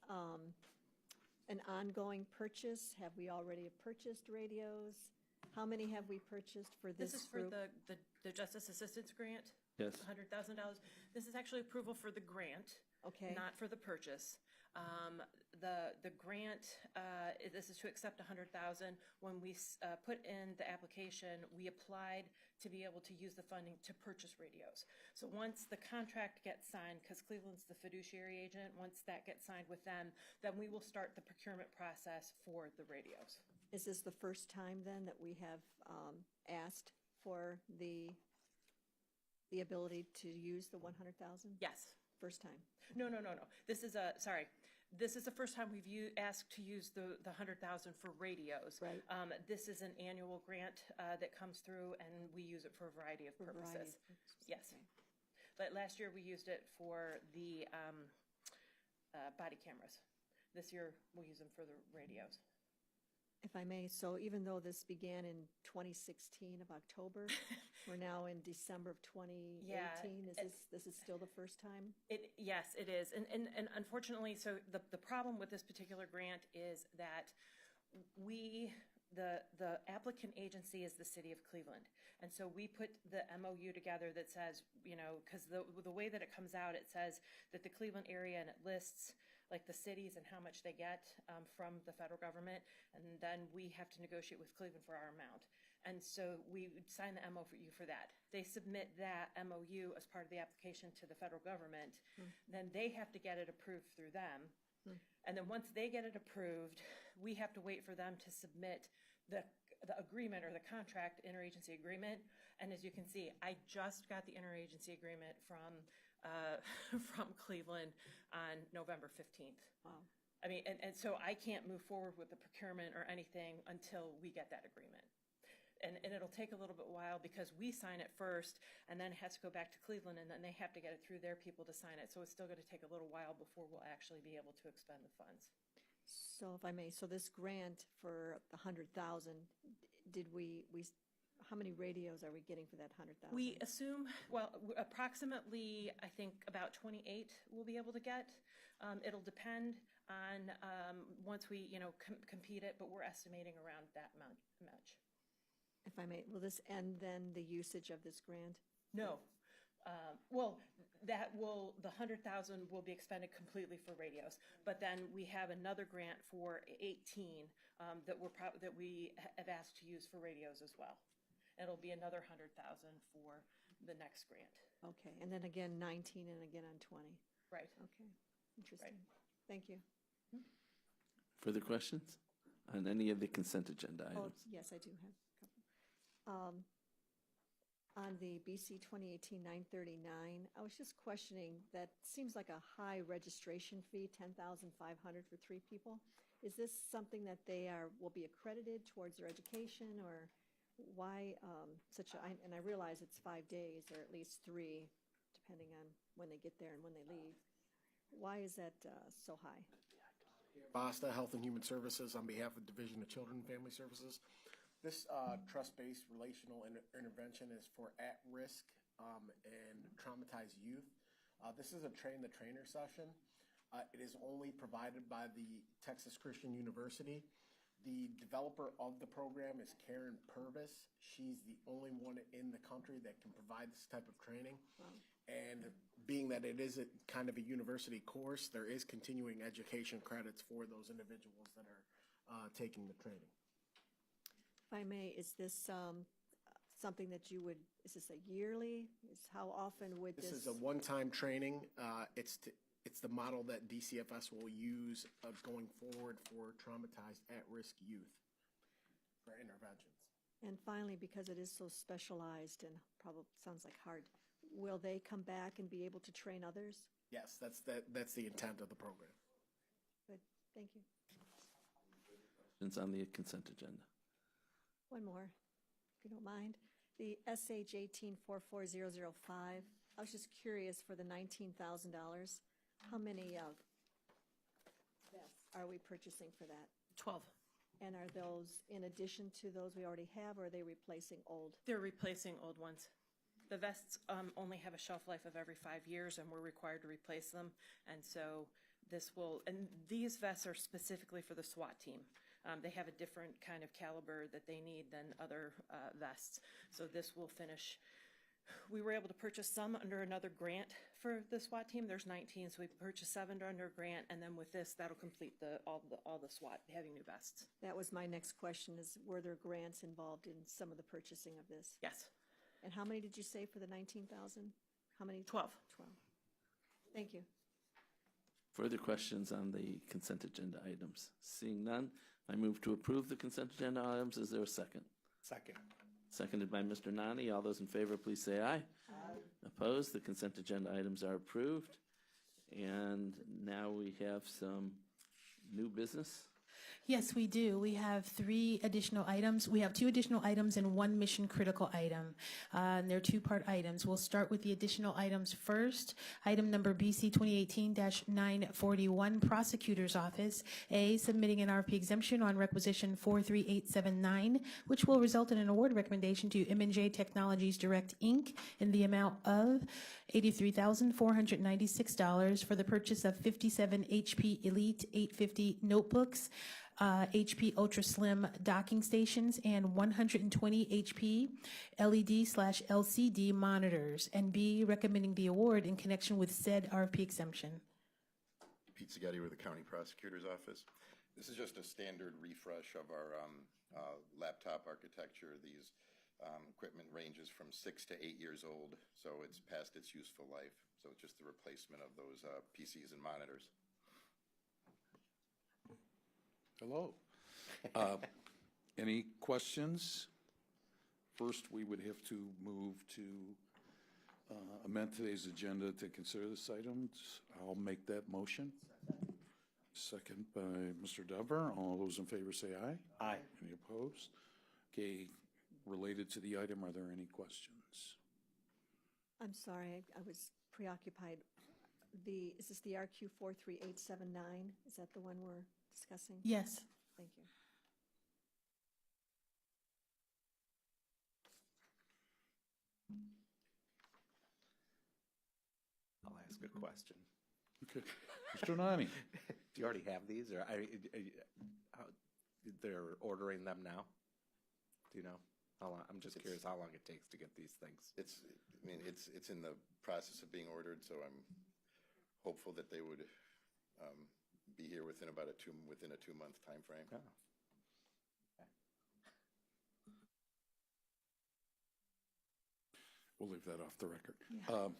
[SPEAKER 6] an ongoing purchase? Have we already purchased radios? How many have we purchased for this
[SPEAKER 10] This is for
[SPEAKER 6] group?
[SPEAKER 10] the Justice Assistance Grant?
[SPEAKER 2] Yes.
[SPEAKER 10] $100,000. This is actually approval for the grant.
[SPEAKER 6] Okay.
[SPEAKER 10] Not for the purchase. The grant, this is to accept $100,000. When we put in the application, we applied to be able to use the funding to purchase radios. So once the contract gets signed, because Cleveland's the fiduciary agent, once that gets signed with them, then we will start the procurement process for the radios.
[SPEAKER 6] Is this the first time then that we have asked for the ability to use the 100,000?
[SPEAKER 10] Yes.
[SPEAKER 6] First time?
[SPEAKER 10] No. This is This is the first time we've asked to use the 100,000 for radios.
[SPEAKER 6] Right.
[SPEAKER 10] This is an annual grant that comes through, and we use it for a variety of purposes. Yes.
[SPEAKER 6] Okay.
[SPEAKER 10] But last year we used it for the body cameras. This year we'll use them for the radios.
[SPEAKER 6] If I may, so even though this began in 2016 of October, we're now in December of 2018.
[SPEAKER 10] Yeah,
[SPEAKER 6] This is still the first time?
[SPEAKER 10] Yes, it is. And unfortunately, so the problem with this particular grant is that the applicant agency is the city of Cleveland. And so we put the MOU together that says, because the way that it comes out, it says that the Cleveland area, and it lists like the cities and how much they get from the federal government, and then we have to negotiate with Cleveland for our amount. And so we would sign the MOU for that. They submit that MOU as part of the application to the federal government. Then they have to get it approved through them. And then once they get it approved, we have to wait for them to submit the agreement or the contract, interagency agreement. And as you can see, I just got the interagency agreement from Cleveland on November 15th.
[SPEAKER 6] Wow.
[SPEAKER 10] I mean, and so I can't move forward with the procurement or anything until we get that agreement. And it'll take a little bit while because we sign it first, and then it has to go back to Cleveland, and then they have to get it through their people to sign it. So it's still going to take a little while before we'll actually be able to expend the funds.
[SPEAKER 6] So if I may, so this grant for the 100,000, how many radios are we getting for that 100,000?
[SPEAKER 10] We assume, well, approximately, I think about 28 we'll be able to get. It'll depend on once we, compete it, but we're estimating around that much.
[SPEAKER 6] If I may, will this end then the usage of this grant?
[SPEAKER 10] No. Well, the 100,000 will be expended completely for radios, but then we have another grant for 18 that we have asked to use for radios as well. It'll be another 100,000 for the next grant.
[SPEAKER 6] Okay, and then again 19 and again on 20.
[SPEAKER 10] Right.
[SPEAKER 6] Okay, interesting. Thank you.
[SPEAKER 2] Further questions on any of the consent agenda items?
[SPEAKER 6] Yes, I do have a couple. On the BC 2018-939, I was just questioning, that seems like a high registration fee, $10,500 for 3 people. Is this something that they will be accredited towards their education, or why and I realize it's 5 days, or at least 3, depending on when they get there and when they leave. Why is that so high?
[SPEAKER 11] Basta, Health and Human Services, on behalf of Division of Children and Family Services. This trust-based relational intervention is for at-risk and traumatized youth. This is a train-the-trainer session. It is only provided by the Texas Christian University. The developer of the program is Karen Purvis. She's the only one in the country that can provide this type of training.
[SPEAKER 6] Wow.
[SPEAKER 11] And being that it is a kind of a university course, there is continuing education credits for those individuals that are taking the training.
[SPEAKER 6] If I may, is this something that you would, is this a yearly? How often would this?
[SPEAKER 11] This is a one-time training. It's the model that DCFS will use going forward for traumatized at-risk youth for interventions.
[SPEAKER 6] And finally, because it is so specialized and probably sounds like hard, will they come back and be able to train others?
[SPEAKER 11] Yes, that's the intent of the program.
[SPEAKER 6] Good, thank you.
[SPEAKER 2] Questions on the consent agenda?
[SPEAKER 6] One more, if you don't mind. The SH 1844005, I was just curious for the $19,000, how many vests are we purchasing for that?
[SPEAKER 10] 12.
[SPEAKER 6] And are those in addition to those we already have, or are they replacing old?
[SPEAKER 10] They're replacing old ones. The vests only have a shelf life of every 5 years, and we're required to replace them. And so these vests are specifically for the SWAT team. They have a different kind of caliber that they need than other vests. So this will finish. We were able to purchase some under another grant for the SWAT team. There's 19, so we purchased 7 under a grant, and then with this, that'll complete all the SWAT having new vests.
[SPEAKER 6] That was my next question, is were there grants involved in some of the purchasing of this?
[SPEAKER 10] Yes.
[SPEAKER 6] And how many did you say for the 19,000? How many?
[SPEAKER 10] 12.
[SPEAKER 6] 12. Thank you.
[SPEAKER 2] Further questions on the consent agenda items? Seeing none, I move to approve the consent agenda items. Is there a second?
[SPEAKER 8] Second.
[SPEAKER 2] Seconded by Mr. Nani. All those in favor, please say aye. Aye. Opposed? The consent agenda items are approved. And now we have some new business.
[SPEAKER 1] Yes, we do. We have 3 additional items. We have 2 additional items and 1 mission-critical item. And they're 2-part items. We'll start with the additional items first. Item number BC 2018-941, Prosecutor's Office. A, submitting an RFP exemption on requisition 43879, which will result in an award recommendation to M&J Technologies Direct, Inc. in the amount of $83,496 for the purchase of 57 HP Elite 850 notebooks, HP Ultra Slim docking stations, and 120 HP LED/LCD monitors, and B, recommending the award in connection with said RFP exemption.
[SPEAKER 14] Pete Seghetti with the County Prosecutor's Office. This is just a standard refresh of our laptop architecture. These equipment ranges from 6 to 8 years old, so it's past its useful life. So it's just the replacement of those PCs and monitors.
[SPEAKER 7] Hello. Any questions? First, we would have to move to amend today's agenda to consider this item. I'll make that motion. Second by Mr. Dever. All those in favor say aye.
[SPEAKER 8] Aye.
[SPEAKER 7] Any opposed? Okay, related to the item, are there any questions?
[SPEAKER 6] I'm sorry, I was preoccupied. Is this the RQ 43879? Is that the one we're discussing?
[SPEAKER 1] Yes.
[SPEAKER 6] Thank you.
[SPEAKER 8] I'll ask a question.
[SPEAKER 7] Okay. Mr. Nani.
[SPEAKER 8] Do you already have these, or they're ordering them now? Do you know how long? I'm just curious how long it takes to get these things.
[SPEAKER 14] It's in the process of being ordered, so I'm hopeful that they would be here within a 2-month time frame.
[SPEAKER 8] Oh.
[SPEAKER 7] We'll leave that off the record.
[SPEAKER 6] Yeah.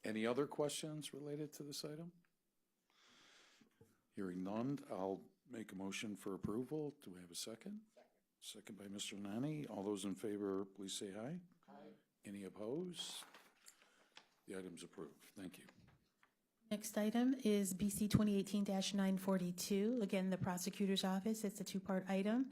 [SPEAKER 7] Any other questions related to this item? Hearing none, I'll make a motion for approval. Do we have a second? Second by Mr. Nani. All those in favor, please say aye. Aye. Any opposed? The item's approved. Thank you.
[SPEAKER 1] Next item is BC 2018-942. Again, the prosecutor's office. It's a two-part item.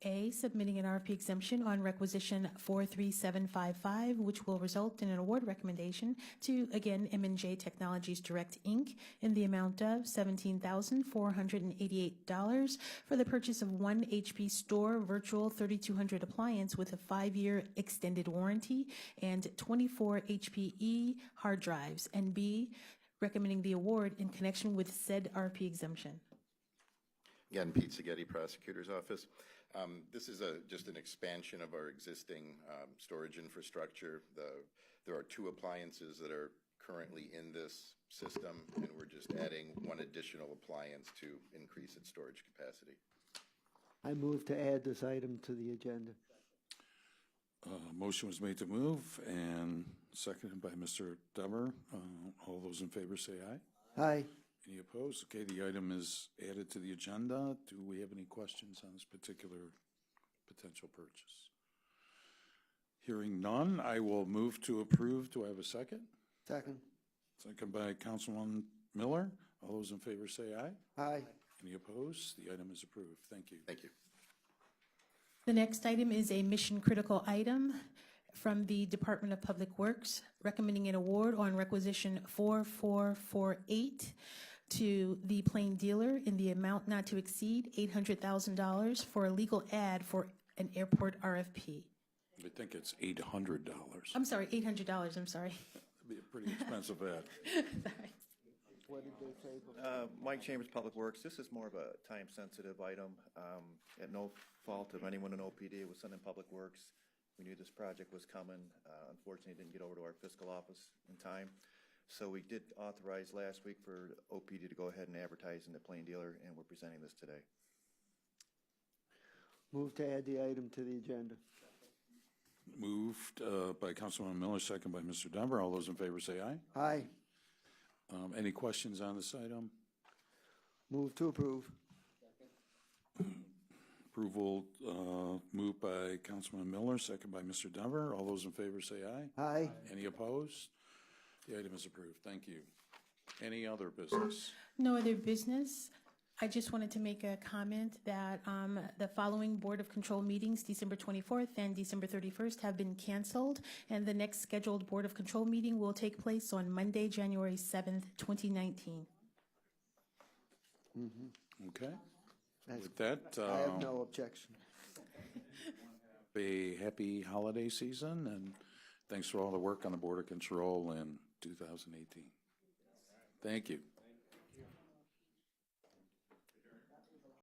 [SPEAKER 1] A, submitting an RFP exemption on requisition 43755, which will result in an award recommendation to, again, M&J Technologies Direct, Inc. in the amount of $17,488 for the purchase of one HP Store Virtual 3200 appliance with a 5-year extended warranty and 24 HPE hard drives. And B, recommending the award in connection with said RP exemption.
[SPEAKER 14] Again, Pete Seghetti, Prosecutor's Office. This is just an expansion of our existing storage infrastructure. There are 2 appliances that are currently in this system, and we're just adding one additional appliance to increase its storage capacity.
[SPEAKER 4] I move to add this item to the agenda.
[SPEAKER 7] Motion was made to move and seconded by Mr. Dever. All those in favor say aye.
[SPEAKER 4] Aye.
[SPEAKER 7] Any opposed? Okay, the item is added to the agenda. Do we have any questions on this particular potential purchase? Hearing none, I will move to approve. Do I have a second?
[SPEAKER 4] Second.
[SPEAKER 7] Second by Councilman Miller. All those in favor say aye.
[SPEAKER 4] Aye.
[SPEAKER 7] Any opposed? The item is approved. Thank you.
[SPEAKER 14] Thank you.
[SPEAKER 1] The next item is a mission-critical item from the Department of Public Works, recommending an award on requisition 4448 to the Plain Dealer in the amount not to exceed $800,000 for a legal ad for an airport RFP.
[SPEAKER 7] I think it's $800.
[SPEAKER 1] I'm sorry, $800, I'm sorry.
[SPEAKER 7] That'd be a pretty expensive ad.
[SPEAKER 1] Sorry.
[SPEAKER 4] What did they say?
[SPEAKER 5] Mike Chambers, Public Works. This is more of a time-sensitive item. At no fault of anyone in OPD, it was sent in Public Works. We knew this project was coming. Unfortunately, it didn't get over to our fiscal office in time. So we did authorize last week for OPD to go ahead and advertise in the Plain Dealer, and we're presenting this today.
[SPEAKER 4] Move to add the item to the agenda.
[SPEAKER 7] Moved by Councilman Miller, second by Mr. Denver. All those in favor say aye.
[SPEAKER 4] Aye.
[SPEAKER 7] Any questions on this item?
[SPEAKER 4] Move to approve.
[SPEAKER 7] Approval moved by Councilman Miller, second by Mr. Denver. All those in favor say aye.
[SPEAKER 4] Aye.
[SPEAKER 7] Any opposed? The item is approved. Thank you. Any other business?
[SPEAKER 1] No other business. I just wanted to make a comment that the following Board of Control meetings, December 24th and December 31st, have been canceled, and the next scheduled Board of Control meeting will take place on Monday, January 7th, 2019.
[SPEAKER 7] Okay. With that,
[SPEAKER 4] I have no objection.
[SPEAKER 7] a happy holiday season, and thanks for all the work on the Board of Control in 2018. Thank you.